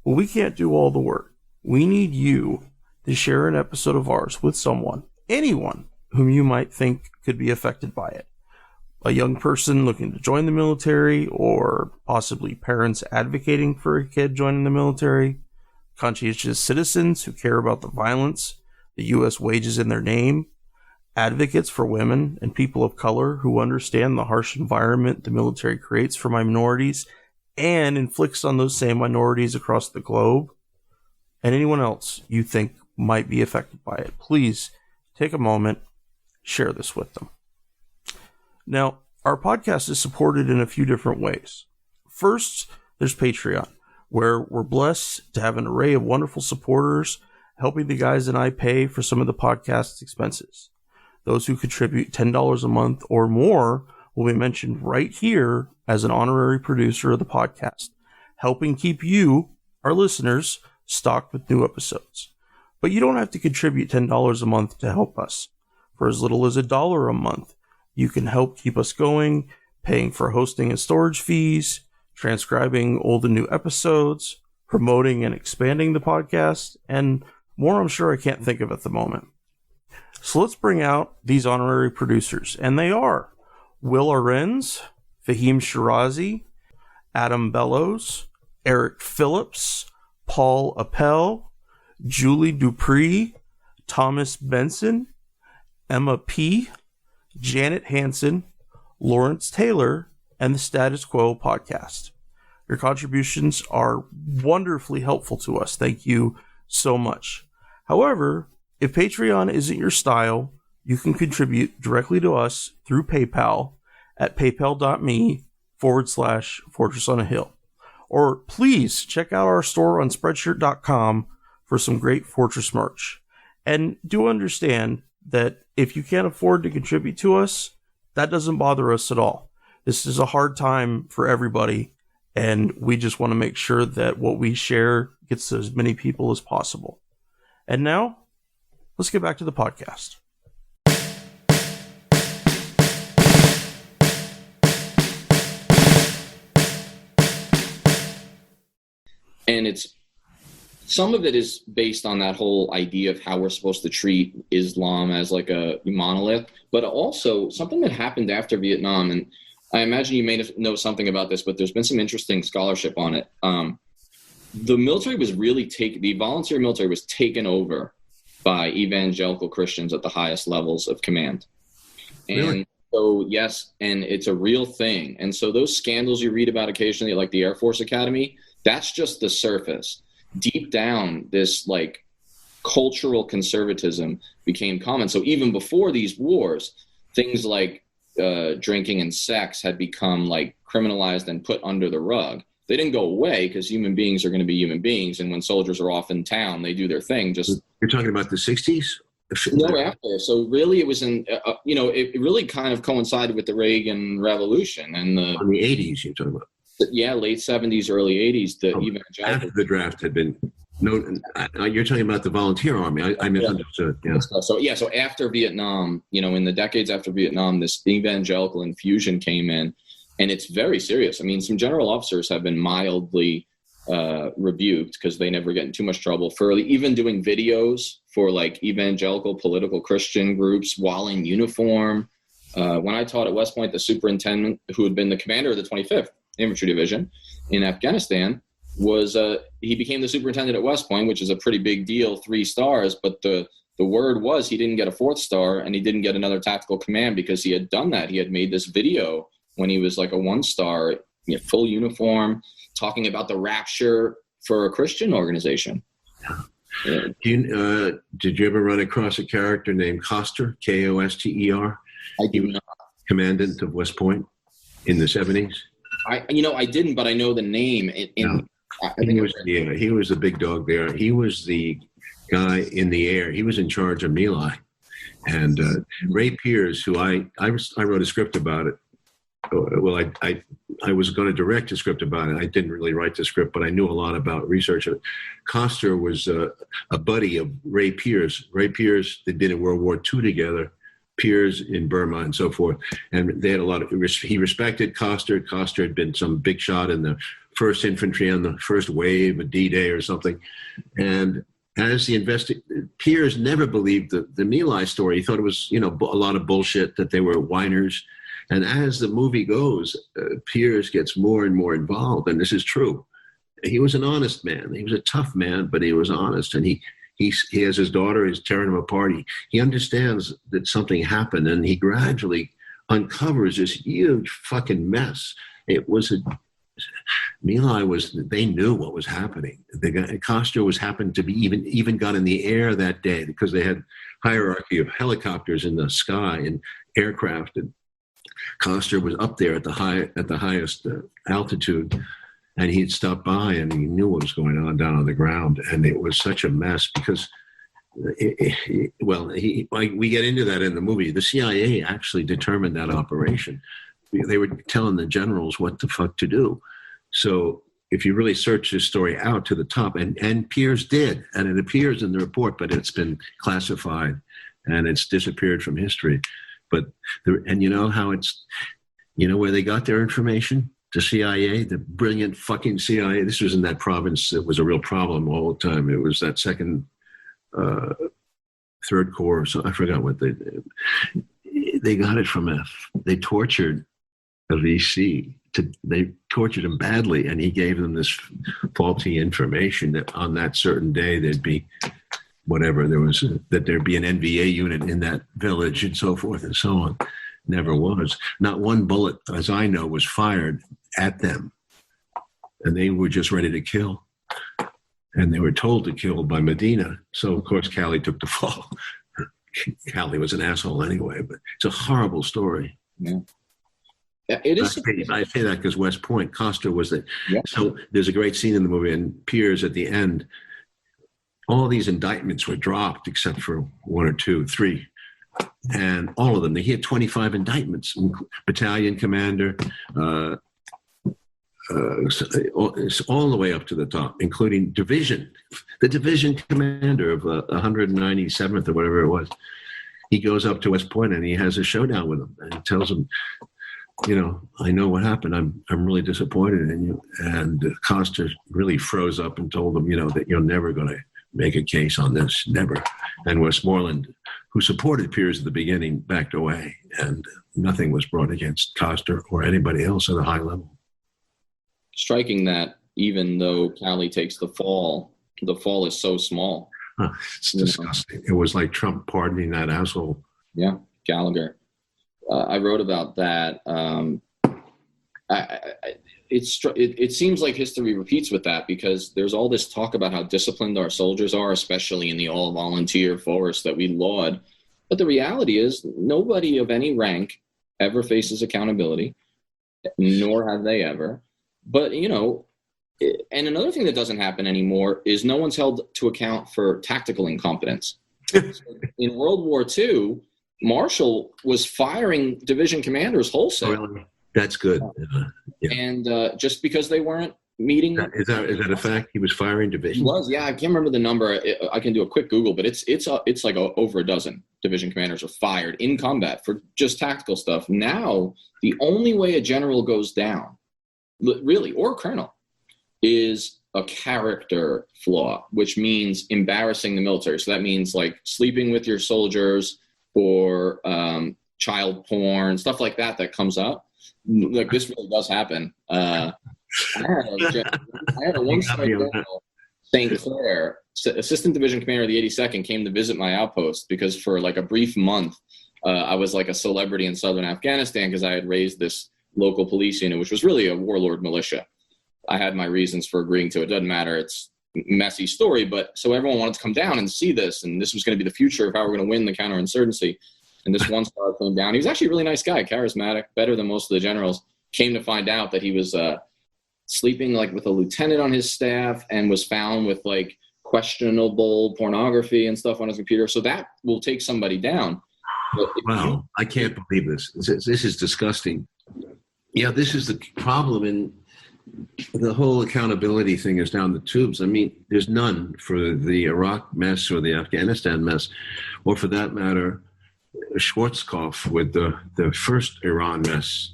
But we can't do all the work. We need you to share an episode of ours with someone, anyone whom you might think could be affected by it. A young person looking to join the military, or possibly parents advocating for a kid joining the military, conscientious citizens who care about the violence the U.S. wages in their name, advocates for women and people of color who understand the harsh environment the military creates for minorities and inflicts on those same minorities across the globe, and anyone else you think might be affected by it. Please take a moment, share this with them. Now, our podcast is supported in a few different ways. First, there's Patreon, where we're blessed to have an array of wonderful supporters helping the guys and I pay for some of the podcast's expenses. Those who contribute $10 a month or more will be mentioned right here as an honorary producer of the podcast, helping keep you, our listeners, stocked with new episodes. But you don't have to contribute $10 a month to help us. For as little as $1 a month, you can help keep us going, paying for hosting and storage fees, transcribing old and new episodes, promoting and expanding the podcast, and more I'm sure I can't think of at the moment. So let's bring out these honorary producers, and they are Will Arens, Fahim Shirazi, Adam Bellows, Eric Phillips, Paul Appel, Julie Dupree, Thomas Benson, Emma P., Janet Hansen, Lawrence Taylor, and the Status Quo podcast. Your contributions are wonderfully helpful to us. Thank you so much. However, if Patreon isn't your style, you can contribute directly to us through PayPal at paypal.me/Fortress on a Hill. Or please check out our store on Spreadshirt.com for some great Fortress merch. And do understand that if you can't afford to contribute to us, that doesn't bother us at all. This is a hard time for everybody, and we just want to make sure that what we share gets to as many people as possible. And now, let's get back to the podcast. And some of it is based on that whole idea of how we're supposed to treat Islam as like a monolith, but also something that happened after Vietnam. And I imagine you may know something about this, but there's been some interesting scholarship on it. The military was really the volunteer military was taken over by evangelical Christians at the highest levels of command. And really? So, yes, and it's a real thing. And so those scandals you read about occasionally, like the Air Force Academy, that's just the surface. Deep down, this like cultural conservatism became common. So even before these wars, things like drinking and sex had become like criminalized and put under the rug. They didn't go away because human beings are going to be human beings. And when soldiers are off in town, they do their thing. You're talking about the 60s? No, after. So really it was it really kind of coincided with the Reagan Revolution. And on the 80s you're talking about? Yeah, late 70s, early 80s. After the draft had been known. You're talking about the volunteer army. I misunderstood. Yeah. So after Vietnam, in the decades after Vietnam, this evangelical infusion came in, and it's very serious. I mean, some general officers have been mildly rebuked because they never get in too much trouble for even doing videos for like evangelical political Christian groups while in uniform. When I taught at West Point, the superintendent, who had been the commander of the 25th Infantry Division in Afghanistan, he became the superintendent at West Point, which is a pretty big deal, 3 stars. But the word was he didn't get a 4th star, and he didn't get another tactical command because he had done that. He had made this video when he was like a 1-star, full uniform, talking about the rapture for a Christian organization. Yeah. Did you ever run across a character named Koster, Koster? I do not. Commandant of West Point in the 70s? I didn't, but I know the name. He was the big dog there. He was the guy in the air. He was in charge of My Lai. And Ray Piers, who I wrote a script about it. Well, I was going to direct a script about it. I didn't really write the script, but I knew a lot about research of it. Koster was a buddy of Ray Piers. Ray Piers, they did in World War II together. Piers in Burma and so forth, and they had a lot of. He respected Koster. Koster had been some big shot in the 1st Infantry on the first wave of D-Day or something, and as the Piers never believed the My Lai story. He thought it was a lot of bullshit, that they were whiners, and as the movie goes, Piers gets more and more involved, and this is true. He was an honest man. He was a tough man, but he was honest, and he he has his daughter. He's tearing him apart. He understands that something happened, and he gradually uncovers this huge fucking mess. It was they knew what was happening. Costa happened to be even got in the air that day because they had hierarchy of helicopters in the sky and aircraft, and Costa was up there at the highest altitude, and he'd stopped by and he knew what was going on down on the ground, and it was such a mess because we get into that in the movie. The CIA actually determined that operation. They were telling the generals what the fuck to do. So if you really search this story out to the top, and Piers did, and it appears in the report, but it's been classified and it's disappeared from history. But and you know how where they got their information? The CIA, the brilliant fucking CIA. This was in that province. It was a real problem all the time. It was that second, third corps. So I forgot what they got it from. They tortured a VC. They tortured him badly, and he gave them this faulty information that on that certain day there'd be whatever that there'd be an NVA unit in that village and so forth and so on. Never was. Not one bullet, as I know, was fired at them, and they were just ready to kill, and they were told to kill by Medina. So of course Cali took the fall. Cali was an asshole anyway, but it's a horrible story. Yeah. It is. I say that because West Point, Costa was the. Yeah. So there's a great scene in the movie, and Piers at the end. All these indictments were dropped except for one or two, three, and all of them. He had 25 indictments. Battalion commander, all the way up to the top, including the division commander of 197th or whatever it was. He goes up to West Point and he has a showdown with him, and he tells him, I know what happened. I'm really disappointed in you. And Costa really froze up and told him, that you're never going to make a case on this, never. And Westmoreland, who supported Piers at the beginning, backed away, and nothing was brought against Costa or anybody else at a high level. Striking that even though Cali takes the fall is so small. It's disgusting. It was like Trump pardoning that asshole. Yeah, Gallagher. I wrote about that. It seems like history repeats with that, because there's all this talk about how disciplined our soldiers are, especially in the all-volunteer force that we laud. But the reality is nobody of any rank ever faces accountability, nor have they ever. But, and another thing that doesn't happen anymore is no one's held to account for tactical incompetence. In World War II, Marshall was firing division commanders wholesale. Oh, really? That's good. Yeah. And just because they weren't meeting. Is that a fact? He was firing divisions? He was, yeah. I can't remember the number. I can do a quick Google, but it's like over a dozen division commanders are fired in combat for just tactical stuff. Now, the only way a general goes down, really, or a colonel, is a character flaw, which means embarrassing the military. So that means like sleeping with your soldiers, or child porn, stuff like that comes up. Like, this really does happen. I had a one-star general, St. Clair, assistant division commander of the 82nd, came to visit my outpost because for like a brief month, I was like a celebrity in southern Afghanistan because I had raised this local police unit, which was really a warlord militia. I had my reasons for agreeing to it. Doesn't matter. It's a messy story, but so everyone wanted to come down and see this, and this was going to be the future of how we're going to win the counterinsurgency. And this one star came down. He was actually a really nice guy, charismatic, better than most of the generals. Came to find out that he was sleeping like with a lieutenant on his staff, and was found with like questionable pornography and stuff on his computer. So that will take somebody down. Wow, I can't believe this. This is disgusting. Yeah, this is the problem, and the whole accountability thing is down the tubes. I mean, there's none for the Iraq mess or the Afghanistan mess, or for that matter, Schwarzkopf with the first Iraq mess.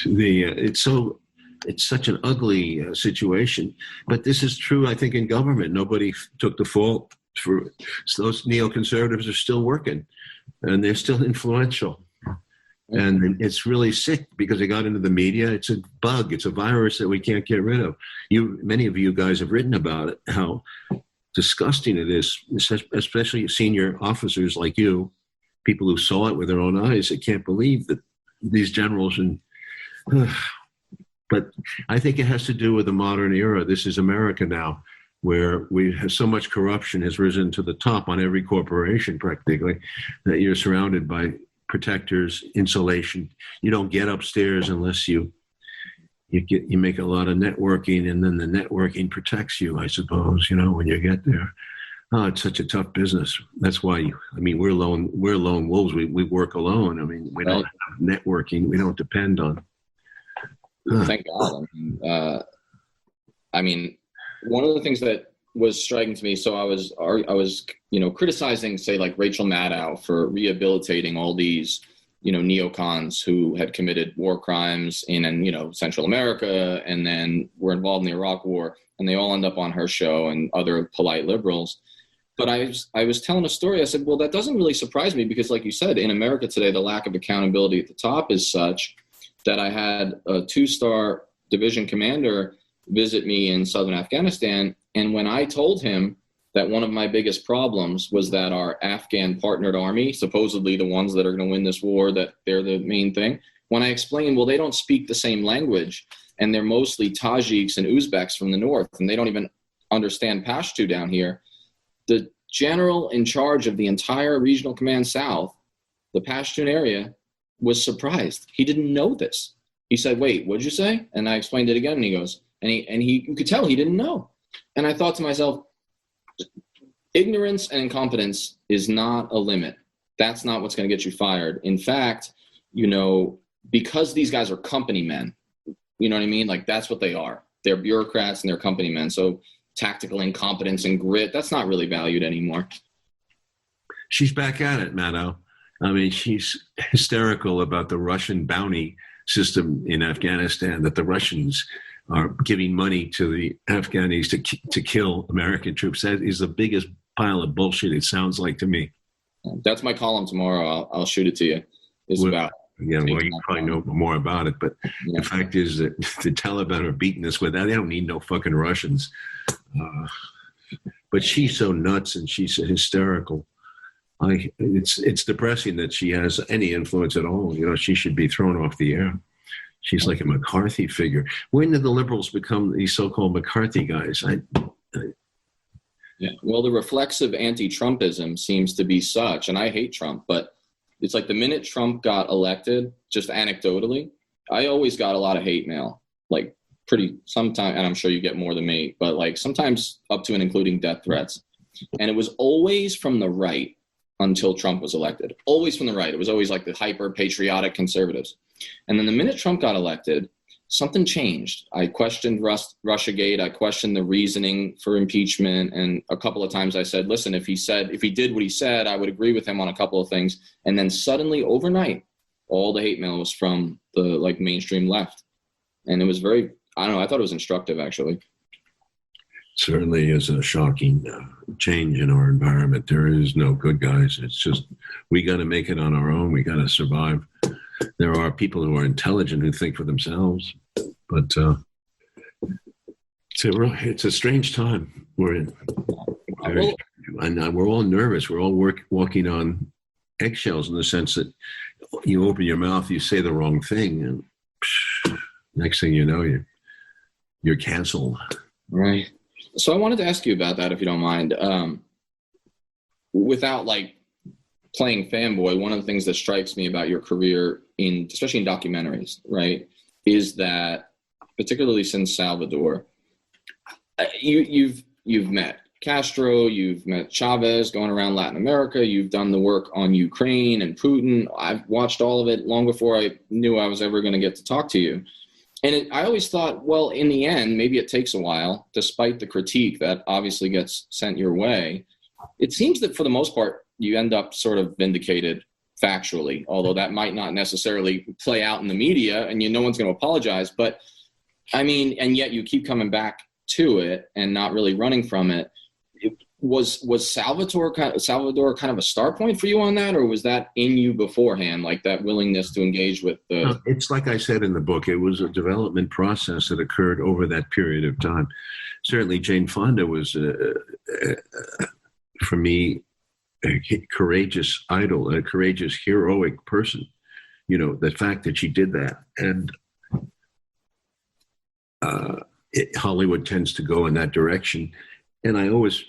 It's such an ugly situation. But this is true, I think, in government. Nobody took the fault for those neoconservatives are still working, and they're still influential. And it's really sick because it got into the media. It's a bug. It's a virus that we can't get rid of. Many of you guys have written about it, how disgusting it is, especially senior officers like you, people who saw it with their own eyes. They can't believe that these generals but I think it has to do with the modern era. This is America now, where we have so much corruption has risen to the top on every corporation practically, that you're surrounded by protectors, insulation. You don't get upstairs unless you make a lot of networking, and then the networking protects you, I suppose, when you get there. Oh, it's such a tough business. That's why, we're lone wolves. We work alone. We don't have networking. We don't depend on. Thank God. One of the things that was striking to me, so I was criticizing, say, like Rachel Maddow for rehabilitating all these, neocons who had committed war crimes in Central America, and then were involved in the Iraq War, and they all end up on her show and other polite liberals. But I was telling a story. I said, well, that doesn't really surprise me because, like you said, in America today, the lack of accountability at the top is such that I had a 2-star division commander visit me in southern Afghanistan. And when I told him that one of my biggest problems was that our Afghan partnered army, supposedly the ones that are going to win this war, that they're the main thing, when I explained, well, they don't speak the same language, and they're mostly Tajiks and Uzbeks from the north, and they don't even understand Pashto down here. The general in charge of the entire regional command south, the Pashtun area, was surprised. He didn't know this. He said, wait, what'd you say? And I explained it again, and he goes, you could tell he didn't know. And I thought to myself, ignorance and incompetence is not a limit. That's not what's going to get you fired. In fact, because these guys are company men, you know what I mean? Like, that's what they are. They're bureaucrats and they're company men. So tactical incompetence and grit, that's not really valued anymore. She's back at it, Maddow. She's hysterical about the Russian bounty system in Afghanistan, that the Russians are giving money to the Afghanis to kill American troops. That is the biggest pile of bullshit, it sounds like to me. That's my column tomorrow. I'll shoot it to you. You probably know more about it, but the fact is that the Taliban are beating us with that. They don't need no fucking Russians. But she's so nuts and she's hysterical. It's depressing that she has any influence at all. She should be thrown off the air. She's like a McCarthy figure. When did the liberals become these so-called McCarthy guys? Well, the reflexive anti-Trumpism seems to be such, and I hate Trump, but it's like the minute Trump got elected, just anecdotally, I always got a lot of hate mail, like sometimes, and I'm sure you get more than me, but like sometimes up to and including death threats. And it was always from the right until Trump was elected. Always from the right. It was always like the hyper-patriotic conservatives. And then the minute Trump got elected, something changed. I questioned Russiagate. I questioned the reasoning for impeachment. And a couple of times I said, listen, if he did what he said, I would agree with him on a couple of things. And then suddenly overnight, all the hate mail was from the mainstream left. And it was very, I thought it was instructive, actually. Certainly is a shocking change in our environment. There is no good guys. It's just, we got to make it on our own. We got to survive. There are people who are intelligent who think for themselves, but it's a strange time we're in. And we're all nervous. We're all walking on eggshells in the sense that you open your mouth, you say the wrong thing, and next thing you know, you're canceled. Right. So I wanted to ask you about that, if you don't mind. Without playing fanboy, one of the things that strikes me about your career, especially in documentaries, right, is that particularly since Salvador, you've met Castro, you've met Chavez going around Latin America, you've done the work on Ukraine and Putin. I've watched all of it long before I knew I was ever going to get to talk to you. And I always thought, well, in the end, maybe it takes a while, despite the critique that obviously gets sent your way. It seems that for the most part, you end up sort of vindicated factually, although that might not necessarily play out in the media and no one's going to apologize. But and yet you keep coming back to it and not really running from it. was Salvador kind of a start point for you on that, or was that in you beforehand, like that willingness to engage with the? No, it's like I said in the book, it was a development process that occurred over that period of time. Certainly, Jane Fonda was, for me, a courageous idol, a courageous, heroic person. You know, the fact that she did that, and Hollywood tends to go in that direction. And I always,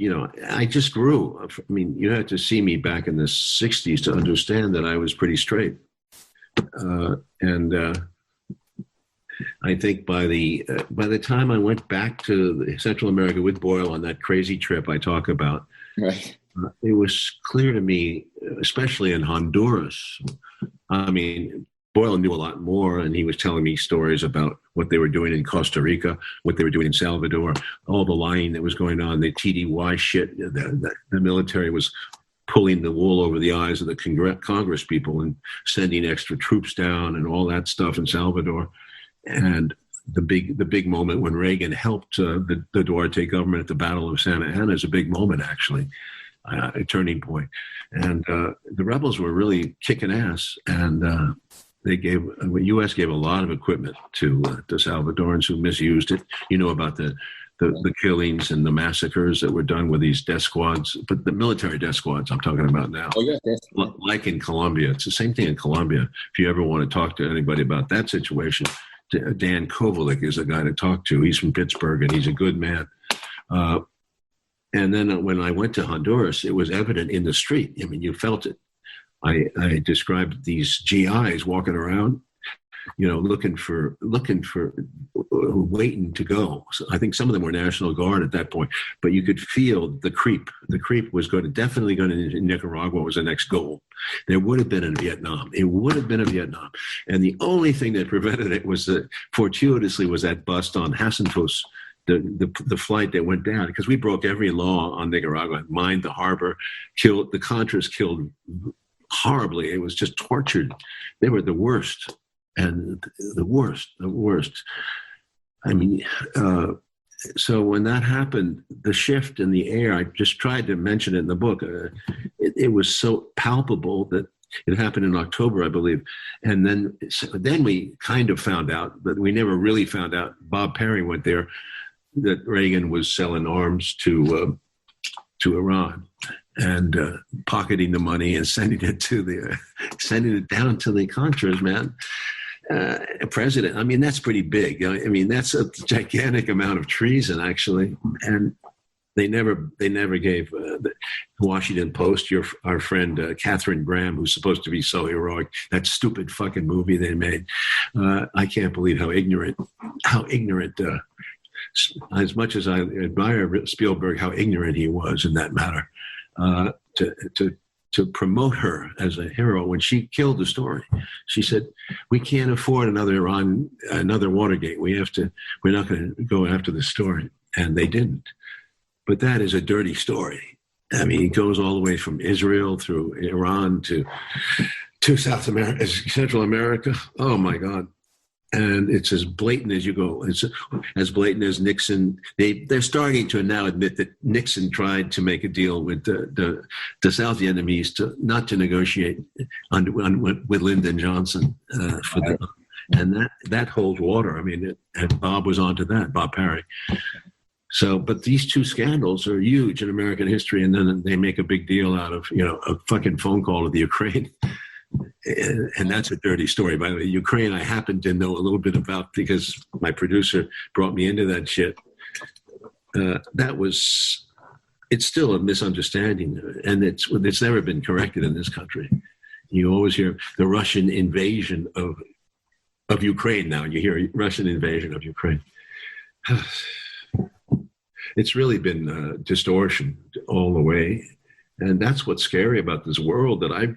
I just grew. I mean, you had to see me back in the 60s to understand that I was pretty straight. And I think by the time I went back to Central America with Boyle on that crazy trip I talk about, Right. It was clear to me, especially in Honduras. I mean, Boyle knew a lot more, and he was telling me stories about what they were doing in Costa Rica, what they were doing in Salvador, all the lying that was going on, the TDY shit. The military was pulling the wool over the eyes of the Congress people and sending extra troops down and all that stuff in Salvador. And the big moment when Reagan helped the Duarte government at the Battle of Santa Ana is a big moment, actually, a turning point. And the rebels were really kicking ass, and the U.S. gave a lot of equipment to Salvadorans who misused it. You know about the killings and the massacres that were done with these death squads, but the military death squads I'm talking about now. Oh, yeah. Like in Colombia. It's the same thing in Colombia. If you ever want to talk to anybody about that situation, Dan Kovalik is a guy to talk to. He's from Pittsburgh, and he's a good man. And then when I went to Honduras, it was evident in the street. I mean, you felt it. I described these GIs walking around, looking for waiting to go. So I think some of them were National Guard at that point, but you could feel the creep. The creep was definitely going to Nicaragua was the next goal. There would have been in Vietnam. It would have been in Vietnam. And the only thing that prevented it was fortuitously was that bust on Hassanfus, the flight that went down, because we broke every law on Nicaragua, mined the harbor, killed the Contras, killed horribly. It was just tortured. They were the worst, and the worst. I mean, so when that happened, the shift in the air, I just tried to mention it in the book. It was so palpable that it happened in October, I believe. And then we kind of found out, but we never really found out. Bob Perry went there, that Reagan was selling arms to Iran and pocketing the money and sending it down to the Contras, man. President. I mean, that's pretty big. I mean, that's a gigantic amount of treason, actually. And they never gave the Washington Post, our friend Katharine Graham, who's supposed to be so heroic, that stupid fucking movie they made. I can't believe how ignorant. As much as I admire Spielberg, how ignorant he was in that matter, to promote her as a hero. When she killed the story, she said, "We can't afford another Watergate. We're not going to go after the story," and they didn't. But that is a dirty story. I mean, it goes all the way from Israel through Iran to South America, Central America. Oh my God. And it's as blatant as you go. It's as blatant as Nixon. They're starting to now admit that Nixon tried to make a deal with the South Vietnamese not to negotiate with Lyndon Johnson and that holds water. I mean, and Bob was onto that, Bob Perry. So, but these two scandals are huge in American history, and then they make a big deal out of a fucking phone call to the Ukraine. And that's a dirty story. By the way, Ukraine, I happen to know a little bit about because my producer brought me into that shit. It's still a misunderstanding, and it's never been corrected in this country. You always hear the Russian invasion of Ukraine. Now you hear Russian invasion of Ukraine. It's really been distortion all the way, and that's what's scary about this world that I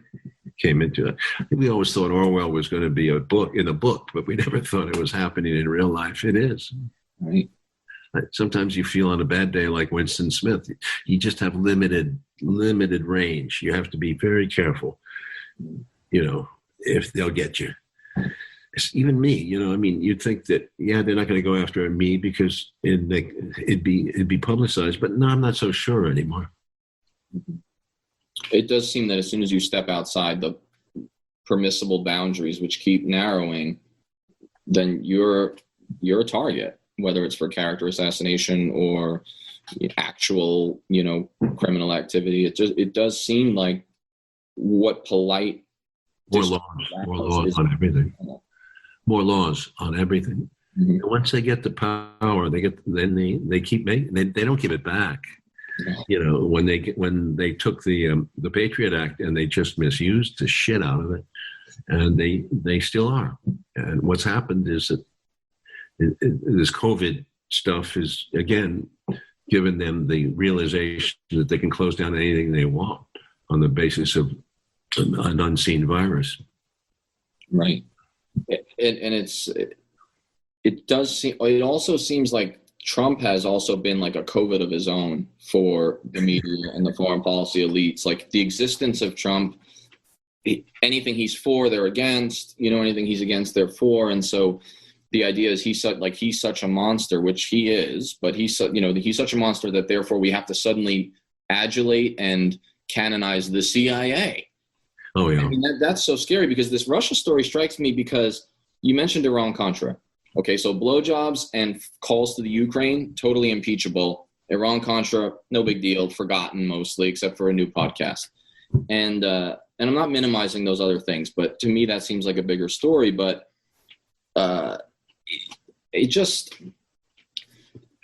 came into. We always thought Orwell was going to be in a book, but we never thought it was happening in real life. It is. Right. Sometimes you feel on a bad day like Winston Smith. You just have limited range. You have to be very careful, if they'll get you. Even me, I mean, you'd think that, they're not going to go after me because it'd be publicized, but no, I'm not so sure anymore. It does seem that as soon as you step outside the permissible boundaries, which keep narrowing, then you're a target, whether it's for character assassination or actual, criminal activity. It does seem like what polite More laws on everything. More laws on everything. Mhm. And once they get the power, they keep making. They don't give it back. When they took the Patriot Act and they just misused the shit out of it, and they still are. And what's happened is that this COVID stuff is again given them the realization that they can close down anything they want on the basis of an unseen virus. Right. It does seem. It also seems like Trump has also been like a COVID of his own for the media and the foreign policy elites. Like the existence of Trump, anything he's for, they're against. Anything he's against, they're for. And so the idea is he's such a monster, which he is. But he's such a monster that therefore we have to suddenly adulate and canonize the CIA. Oh yeah. I mean, that's so scary because this Russia story strikes me because you mentioned Iran-Contra. Okay, so blowjobs and calls to the Ukraine, totally impeachable. Iran-Contra, no big deal, forgotten mostly, except for a new podcast. And I'm not minimizing those other things, but to me that seems like a bigger story. But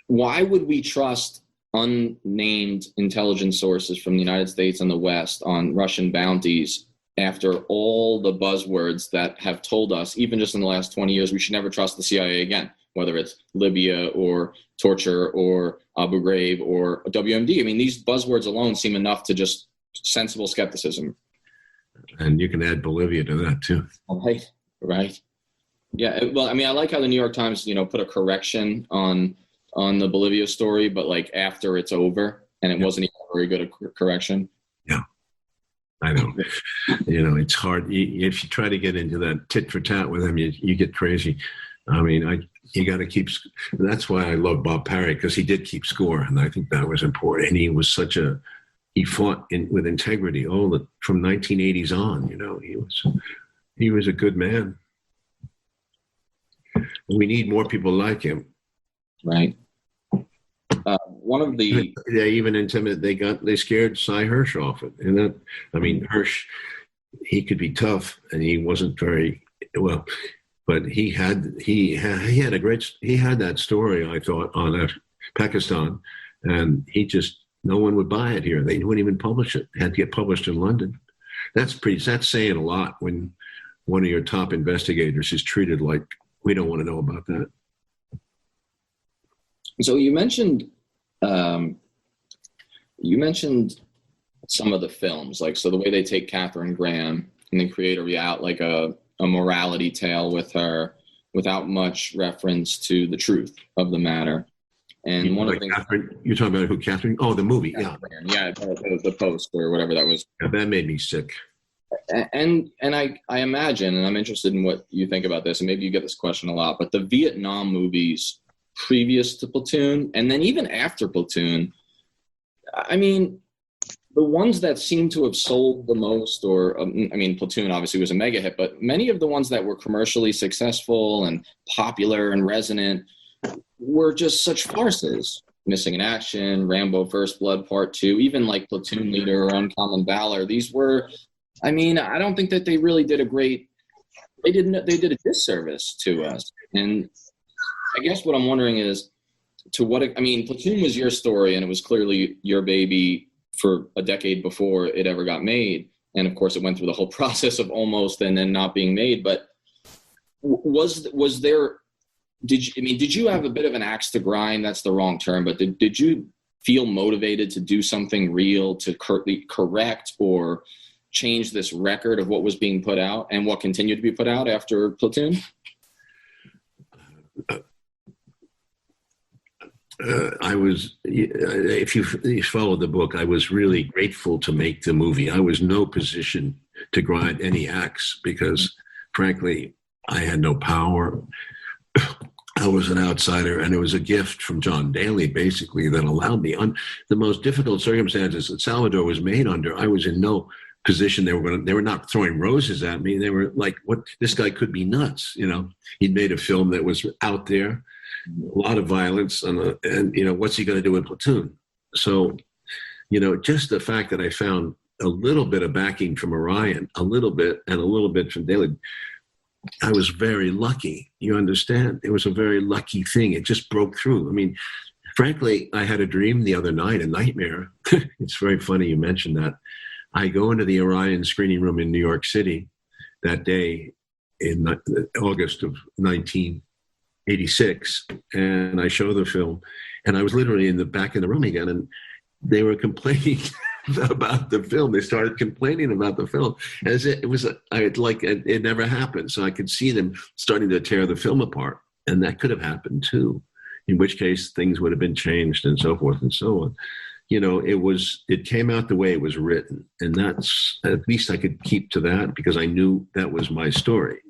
why would we trust unnamed intelligence sources from the United States and the West on Russian bounties after all the buzzwords that have told us, even just in the last 20 years, we should never trust the CIA again, whether it's Libya or torture or Abu Ghraib or WMD. I mean, these buzzwords alone seem enough to just sensible skepticism. And you can add Bolivia to that too. Right. Yeah. Well, I mean, I like how the New York Times, put a correction on the Bolivia story, but like after it's over, and it wasn't even a very good a correction. Yeah. I know. It's hard. If you try to get into that tit for tat with him, you get crazy. I mean, you got to keep. That's why I love Bob Parry, because he did keep score, and I think that was important. And he was he fought with integrity from 1980s on. He was a good man. We need more people like him. Right. One of the they even intimidated. They scared Cy Hirsch off it, and that Hirsch, he could be tough, and he wasn't very well, but he had that story, I thought, on Pakistan, and no one would buy it here. They wouldn't even publish it. It had to get published in London. That's saying a lot when one of your top investigators is treated like we don't want to know about that. So you mentioned some of the films, so the way they take Katharine Graham and they create a morality tale with her without much reference to the truth of the matter. And one of the things you're talking about who Katharine? Oh, the movie, yeah, the Post or whatever that was. Yeah, that made me sick. And I imagine, and I'm interested in what you think about this, and maybe you get this question a lot, but the Vietnam movies previous to Platoon, and then even after Platoon, I mean, the ones that seem to have sold the most, Platoon obviously was a mega hit, but many of the ones that were commercially successful and popular and resonant were just such farces. Missing in Action, Rambo First Blood Part 2, even like Platoon Leader or Uncommon Valor. These were, I don't think that they really did they did a disservice to us. And I guess what I'm wondering is, Platoon was your story, and it was clearly your baby for a decade before it ever got made. And of course, it went through the whole process of almost and then not being made. But did you have a bit of an axe to grind? That's the wrong term, but did you feel motivated to do something real to correct or change this record of what was being put out and what continued to be put out after Platoon? I was, if you followed the book, I was really grateful to make the movie. I was no position to grind any axe because, frankly, I had no power. I was an outsider, and it was a gift from John Daly, basically, that allowed me on the most difficult circumstances that Salvador was made under. I was in no position. They were not throwing roses at me. They were like, "What? This guy could be nuts." He'd made a film that was out there, a lot of violence, and what's he going to do in Platoon? So, just the fact that I found a little bit of backing from Orion, a little bit, and a little bit from Daly, I was very lucky. You understand? It was a very lucky thing. It just broke through. I mean, frankly, I had a dream the other night, a nightmare. It's very funny you mentioned that. I go into the Orion screening room in New York City that day in August of 1986, and I show the film, and I was literally in the back of the room again, and they were complaining about the film. They started complaining about the film as it never happened. So I could see them starting to tear the film apart, and that could have happened too, in which case things would have been changed and so forth and so on. It came out the way it was written, and that's, at least I could keep to that because I knew that was my story.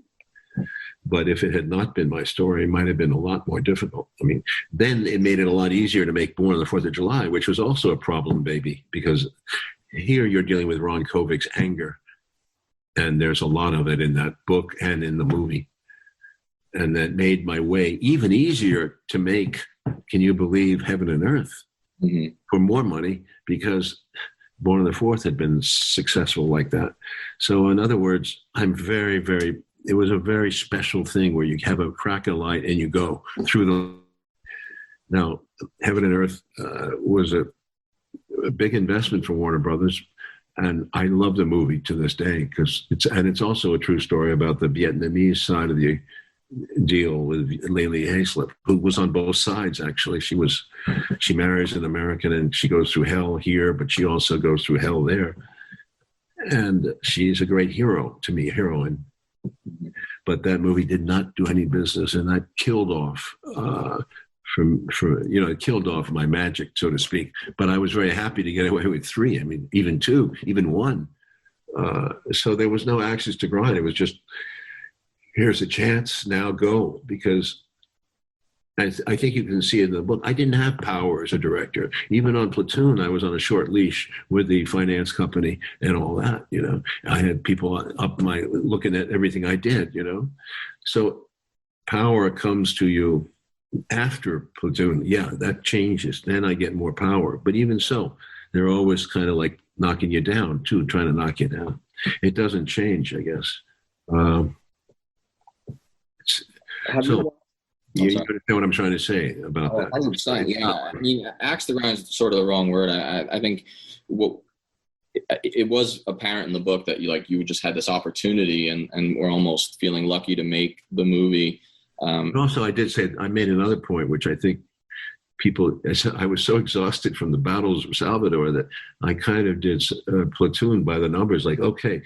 But if it had not been my story, it might have been a lot more difficult. I mean, then it made it a lot easier to make Born on the 4th of July, which was also a problem, baby, because here you're dealing with Ron Kovic's anger, and there's a lot of it in that book and in the movie. And that made my way even easier to make, can you believe, Heaven and Earth for more money, because Born on the 4th had been successful like that. So in other words, I'm very, very, it was a very special thing where you have a crack of light and you go through the. Now, Heaven and Earth was a big investment for Warner Brothers, and I love the movie to this day because it's also a true story about the Vietnamese side of the deal with Layli Haislip, who was on both sides. Actually, she marries an American and she goes through hell here, but she also goes through hell there, and she's a great hero to me, heroine. But that movie did not do any business, and that killed off it killed off my magic, so to speak. But I was very happy to get away with 3. I mean, even 2, even 1. So there was no axes to grind. It was just, here's a chance, now go. Because I think you can see in the book, I didn't have power as a director. Even on Platoon, I was on a short leash with the finance company and all that, I had people up looking at everything I did, So power comes to you after Platoon. Yeah, that changes. Then I get more power. But even so, they're always kind of like knocking you down too, trying to knock you down. It doesn't change, I guess. You understand what I'm trying to say about that? 100%. Yeah, I mean, axe to grind is sort of the wrong word. I think it was apparent in the book that you just had this opportunity and were almost feeling lucky to make the movie. But also, I did say, I made another point, which I think I was so exhausted from the battles of Salvador that I kind of did Platoon by the numbers, like, okay,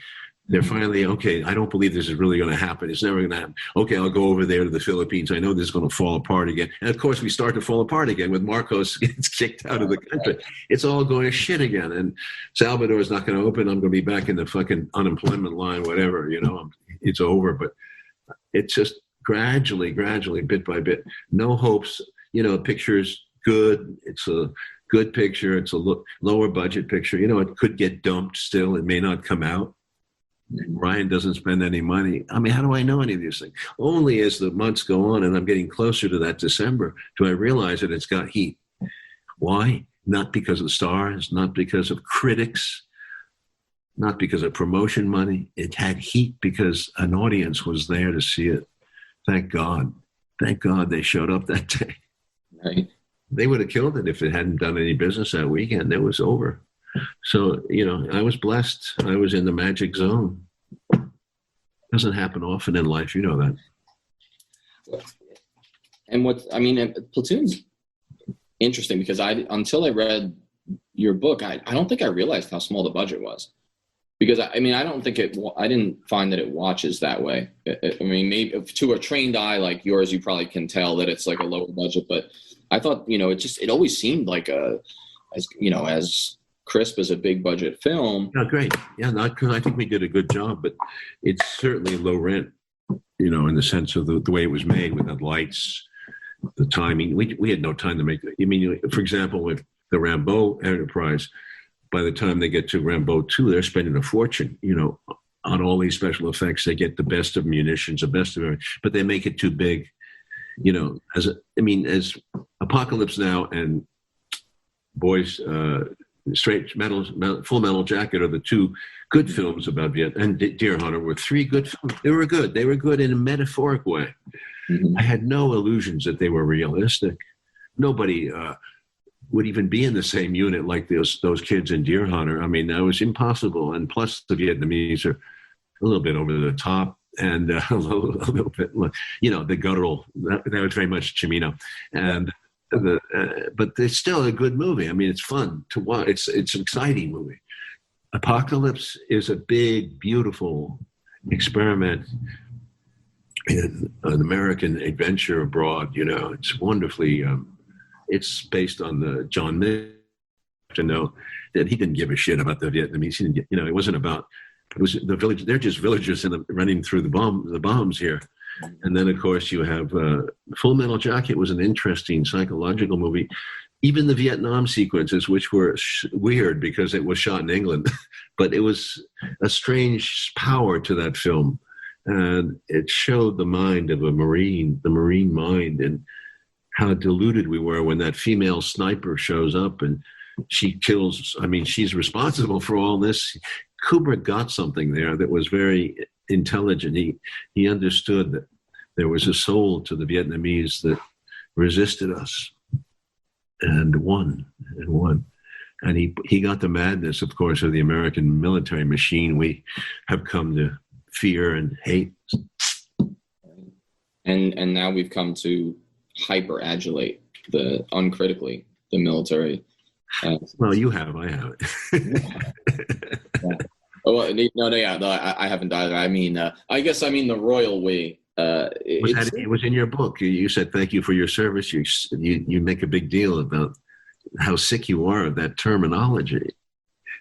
they're finally, okay, I don't believe this is really going to happen. It's never going to happen. Okay, I'll go over there to the Philippines. I know this is going to fall apart again. And of course, we start to fall apart again with Marcos gets kicked out of the country. It's all going to shit again. And Salvador is not going to open. I'm going to be back in the fucking unemployment line, whatever, it's over. But it's just gradually, bit by bit, no hopes. Picture's good. It's a good picture. It's a lower budget picture. It could get dumped still. It may not come out. Ryan doesn't spend any money. I mean, how do I know any of these things? Only as the months go on and I'm getting closer to that December do I realize that it's got heat. Why? Not because of the stars, not because of critics, not because of promotion money. It had heat because an audience was there to see it. Thank God. Thank God they showed up that day. Right. They would have killed it if it hadn't done any business that weekend. It was over. So, I was blessed. I was in the magic zone. Doesn't happen often in life, that. And Platoon's interesting because until I read your book, I don't think I realized how small the budget was. Because I didn't find that it watches that way. Maybe to a trained eye like yours, you probably can tell that it's like a lower budget, but I thought, it always seemed like as crisp as a big budget film. Yeah, great. Yeah, not because I think we did a good job, but it's certainly low rent, in the sense of the way it was made with the lights, the timing. We had no time to make it. I mean, for example, with the Rambo Enterprise, by the time they get to Rambo 2, they're spending a fortune, on all these special effects. They get the best of munitions, the best of everything, but they make it too big. As Apocalypse Now and Boys, Full Metal Jacket are the two good films about Vietnam, and Deer Hunter were three good films. They were good. They were good in a metaphoric way. Mm-hmm. I had no illusions that they were realistic. Nobody would even be in the same unit like those kids in Deer Hunter. I mean, that was impossible. And plus, the Vietnamese are a little bit over the top and a little bit, the guttural. That was very much Cimino. And but it's still a good movie. I mean, it's fun to watch. It's an exciting movie. Apocalypse is a big, beautiful experiment in an American adventure abroad. It's wonderfully. It's based on the John Mill. To know that he didn't give a shit about the Vietnamese. He didn't it wasn't about. It was the village. They're just villagers running through the bombs here. And then, of course, you have Full Metal Jacket was an interesting psychological movie. Even the Vietnam sequences, which were weird because it was shot in England, but it was a strange power to that film. And it showed the mind of the Marine mind, and how deluded we were when that female sniper shows up and she kills. I mean, she's responsible for all this. Kubrick got something there that was very intelligent. He understood that there was a soul to the Vietnamese that resisted us and won. And he got the madness, of course, of the American military machine we have come to fear and hate. And now we've come to hyper-adulate uncritically the military. Well, you have, I haven't. Yeah. Oh, I haven't died. I mean, the royal we. It was in your book. You said, thank you for your service. You make a big deal about how sick you are of that terminology.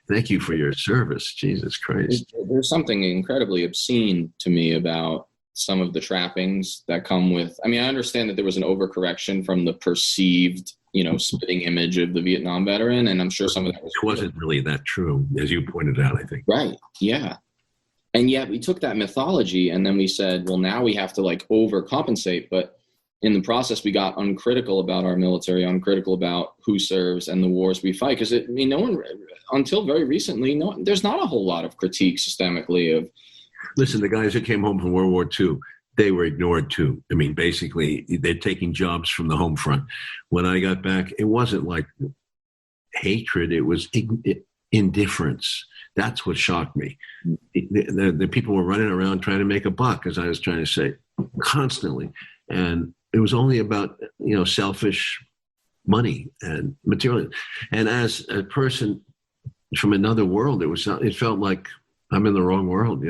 Thank you for your service. Jesus Christ. There's something incredibly obscene to me about some of the trappings that come with. I mean, I understand that there was an overcorrection from the perceived, spitting image of the Vietnam veteran, and I'm sure some of that wasn't really that true, as you pointed out, I think. Right, yeah. And yet we took that mythology and then we said, well, now we have to overcompensate. But in the process, we got uncritical about our military, uncritical about who serves and the wars we fight. Because no one, until very recently, there's not a whole lot of critique systemically of. Listen, the guys that came home from World War II, they were ignored too. I mean, basically, they're taking jobs from the home front. When I got back, it wasn't like hatred. It was indifference. That's what shocked me. The people were running around trying to make a buck, as I was trying to say, constantly. And it was only about, selfish money and material. And as a person from another world, it felt like I'm in the wrong world,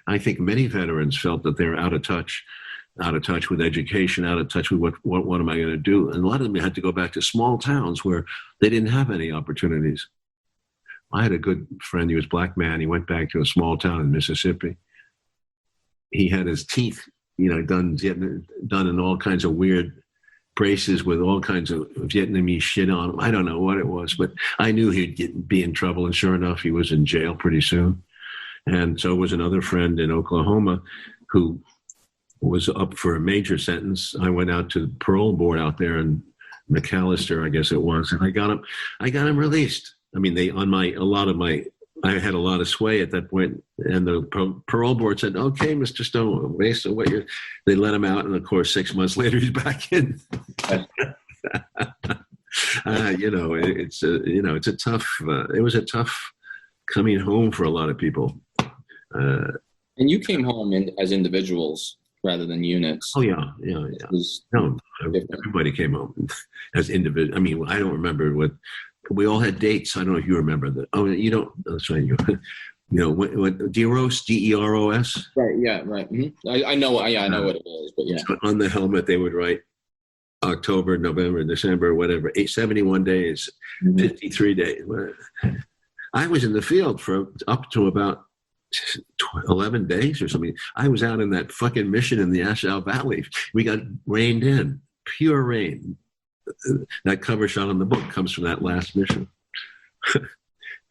I think many veterans felt that they were out of touch with education, out of touch with what am I going to do? And a lot of them had to go back to small towns where they didn't have any opportunities. I had a good friend, he was a black man. He went back to a small town in Mississippi. He had his teeth, done in all kinds of weird braces with all kinds of Vietnamese shit on him. I don't know what it was, but I knew he'd be in trouble. And sure enough, he was in jail pretty soon. And so was another friend in Oklahoma who was up for a major sentence. I went out to the parole board out there in McAllister, I guess it was, and I got him released. I mean, I had a lot of sway at that point, and the parole board said, "Okay, Mr. Stone, so they let him out, and of course, 6 months later, he's back in." It was a tough coming home for a lot of people. And you came home as individuals rather than units. Oh yeah. No, everybody came home as individuals. I mean, I don't remember what. We all had dates. I don't know if you remember that. Oh, you don't. That's right. What Deros, DEROS. Right. Yeah. Right. Mm-hmm. I know. I know what it is. But yeah. On the helmet, they would write October, November, December, whatever. 71 days, 53 days. I was in the field for up to about 11 days or something. I was out in that fucking mission in the Ashow Valley. We got reined in pure rain. That cover shot on the book comes from that last mission.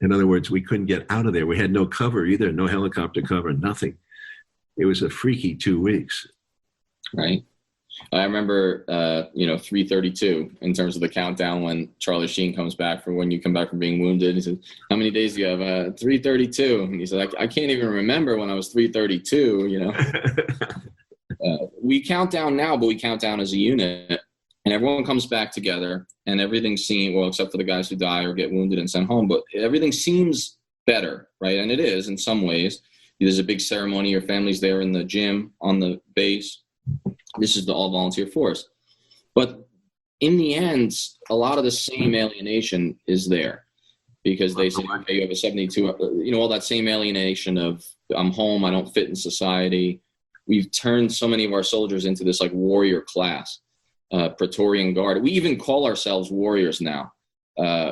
In other words, we couldn't get out of there. We had no cover either, no helicopter cover, nothing. It was a freaky 2 weeks. Right. I remember, 332 in terms of the countdown when Charlie Sheen comes back from when you come back from being wounded. He said, "How many days do you have?" 332. And he said, I can't even remember when I was 332, We count down now, but we count down as a unit. And everyone comes back together, and everything seems, well, except for the guys who die or get wounded and sent home, but everything seems better, right? And it is in some ways. There's a big ceremony. Your family's there in the gym on the base. This is the all-volunteer force. But in the end, a lot of the same alienation is there because they say, okay, you have a 72, all that same alienation of I'm home, I don't fit in society. We've turned so many of our soldiers into this like warrior class, Praetorian Guard. We even call ourselves warriors now,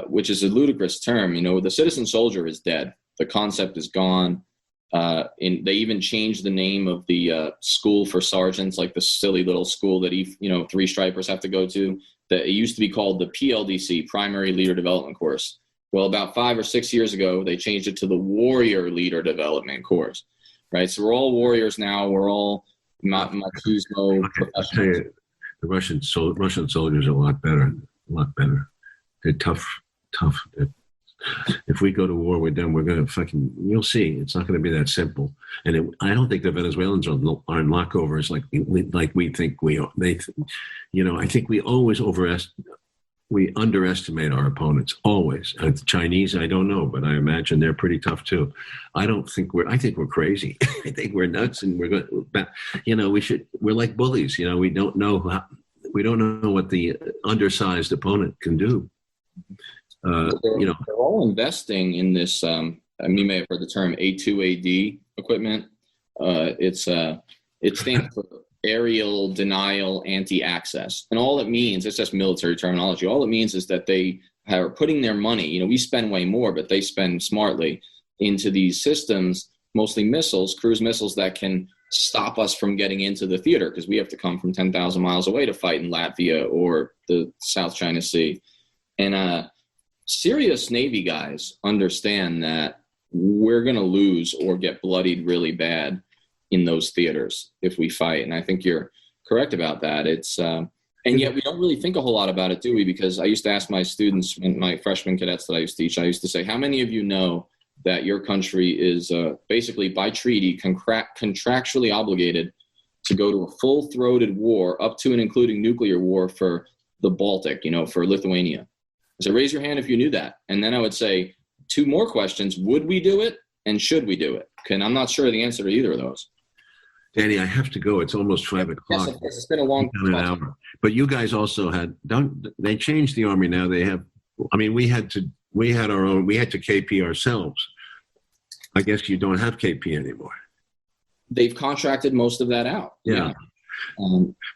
which is a ludicrous term. The citizen soldier is dead. The concept is gone. They even changed the name of the school for sergeants, like the silly little school that three stripers have to go to. That it used to be called the PLDC, Primary Leader Development Course. Well, about 5 or 6 years ago, they changed it to the Warrior Leader Development Course. Right, so we're all warriors now. We're all machismo professionals. I'll tell you, the Russian soldiers are a lot better. They're tough. If we go to war with them, we're going to you'll see. It's not going to be that simple. And I don't think the Venezuelans are in lockovers like we think we are. I think we always underestimate our opponents, always. The Chinese, I don't know, but I imagine they're pretty tough too. I think we're crazy. I think we're nuts, and we're like bullies. We don't know what the undersized opponent can do. They're all investing in this. You may have heard the term A2AD equipment. It stands for aerial denial anti-access, and all it means, it's just military terminology. All it means is that they are putting their money. We spend way more, but they spend smartly into these systems, mostly missiles, cruise missiles that can stop us from getting into the theater because we have to come from 10,000 miles away to fight in Latvia or the South China Sea. And serious Navy guys understand that we're going to lose or get bloodied really bad in those theaters if we fight. And I think you're correct about that. And yet we don't really think a whole lot about it, do we? Because I used to ask my students, my freshman cadets that I used to teach, I used to say, how many of you know that your country is basically by treaty contractually obligated to go to a full-throated war up to and including nuclear war for the Baltic, for Lithuania? So raise your hand if you knew that. And then I would say 2 more questions. Would we do it? And should we do it? And I'm not sure the answer to either of those. Danny, I have to go. It's almost 5 o'clock. Yes, of course. It's been a long hour. But you guys also they changed the Army now. We had our own, we had to KP ourselves. I guess you don't have KP anymore. They've contracted most of that out. Yeah.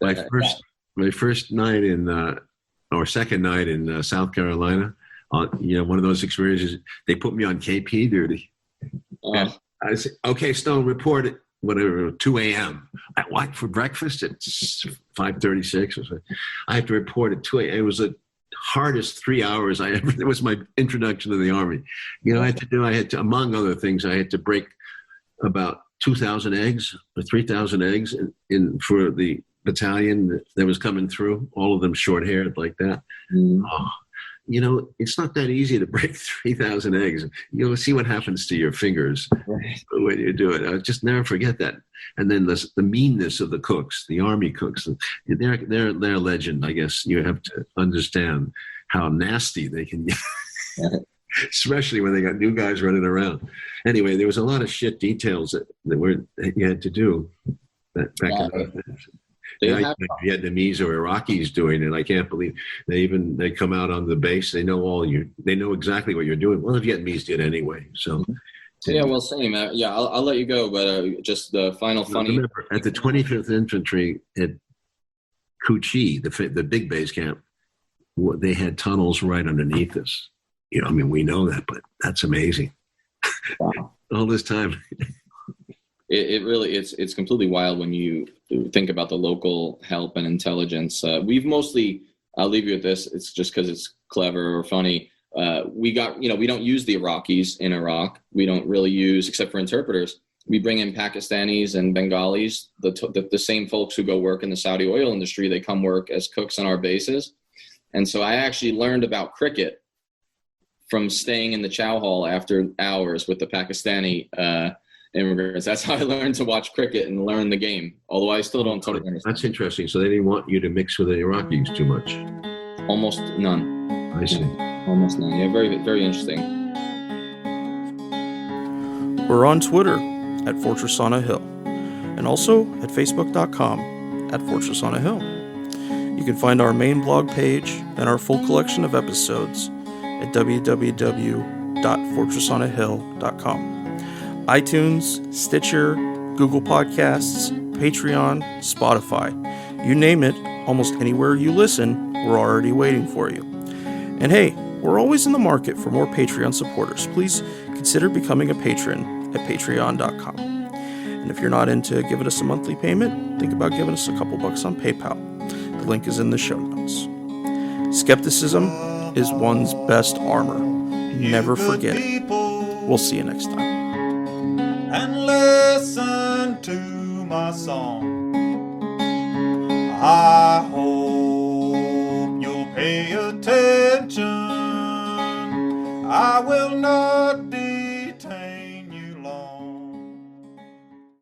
My first night or second night in South Carolina, one of those experiences, they put me on KP duty. And I said, okay, Stone, report it. Whatever, 2 a.m. What, for breakfast? It's 5:36 or something. I have to report at 2 a.m. It was the hardest 3 hours I ever. It was my introduction to the Army. I had to, among other things, I had to break about 2,000 eggs or 3,000 eggs in for the battalion that was coming through. All of them short-haired like that. Mm. It's not that easy to break 3,000 eggs. You'll see what happens to your fingers when you do it. I'll just never forget that. And then the meanness of the cooks, the Army cooks, they're legend. I guess you have to understand how nasty they can get, especially when they got new guys running around. Anyway, there was a lot of shit details that you had to do back in the days. Vietnamese or Iraqis doing it. I can't believe they come out on the base. They know they know exactly what you're doing. Well, the Vietnamese did anyway. So yeah, well, same. I'll let you go, but just the final funny. Remember, at the 25th Infantry at Cu Chi, the big base camp, they had tunnels right underneath us. We know that, but that's amazing. Wow. All this time. it really it's completely wild when you think about the local help and intelligence. We've mostly, I'll leave you with this. It's just because it's clever or funny. We got, we don't use the Iraqis in Iraq. We don't really use, except for interpreters. We bring in Pakistanis and Bengalis, the same folks who go work in the Saudi oil industry. They come work as cooks on our bases. And so I actually learned about cricket from staying in the chow hall after hours with the Pakistani immigrants. That's how I learned to watch cricket and learn the game, although I still don't totally understand. That's interesting. So they didn't want you to mix with the Iraqis too much. Almost none. I see. Almost none. Yeah, very, very interesting. We're on Twitter at Fortress on a Hill, and also at Facebook.com at Fortress on a Hill. You can find our main blog page and our full collection of episodes at www.fortressonahill.com. iTunes, Stitcher, Google Podcasts, Patreon, Spotify. You name it, almost anywhere you listen, we're already waiting for you. And hey, we're always in the market for more Patreon supporters. Please consider becoming a patron at patreon.com. And if you're not into giving us a monthly payment, think about giving us a couple bucks on PayPal. The link is in the show notes. Skepticism is one's best armor. Never forget it. We'll see you next time. And listen to my song. I hope you'll pay attention. I will not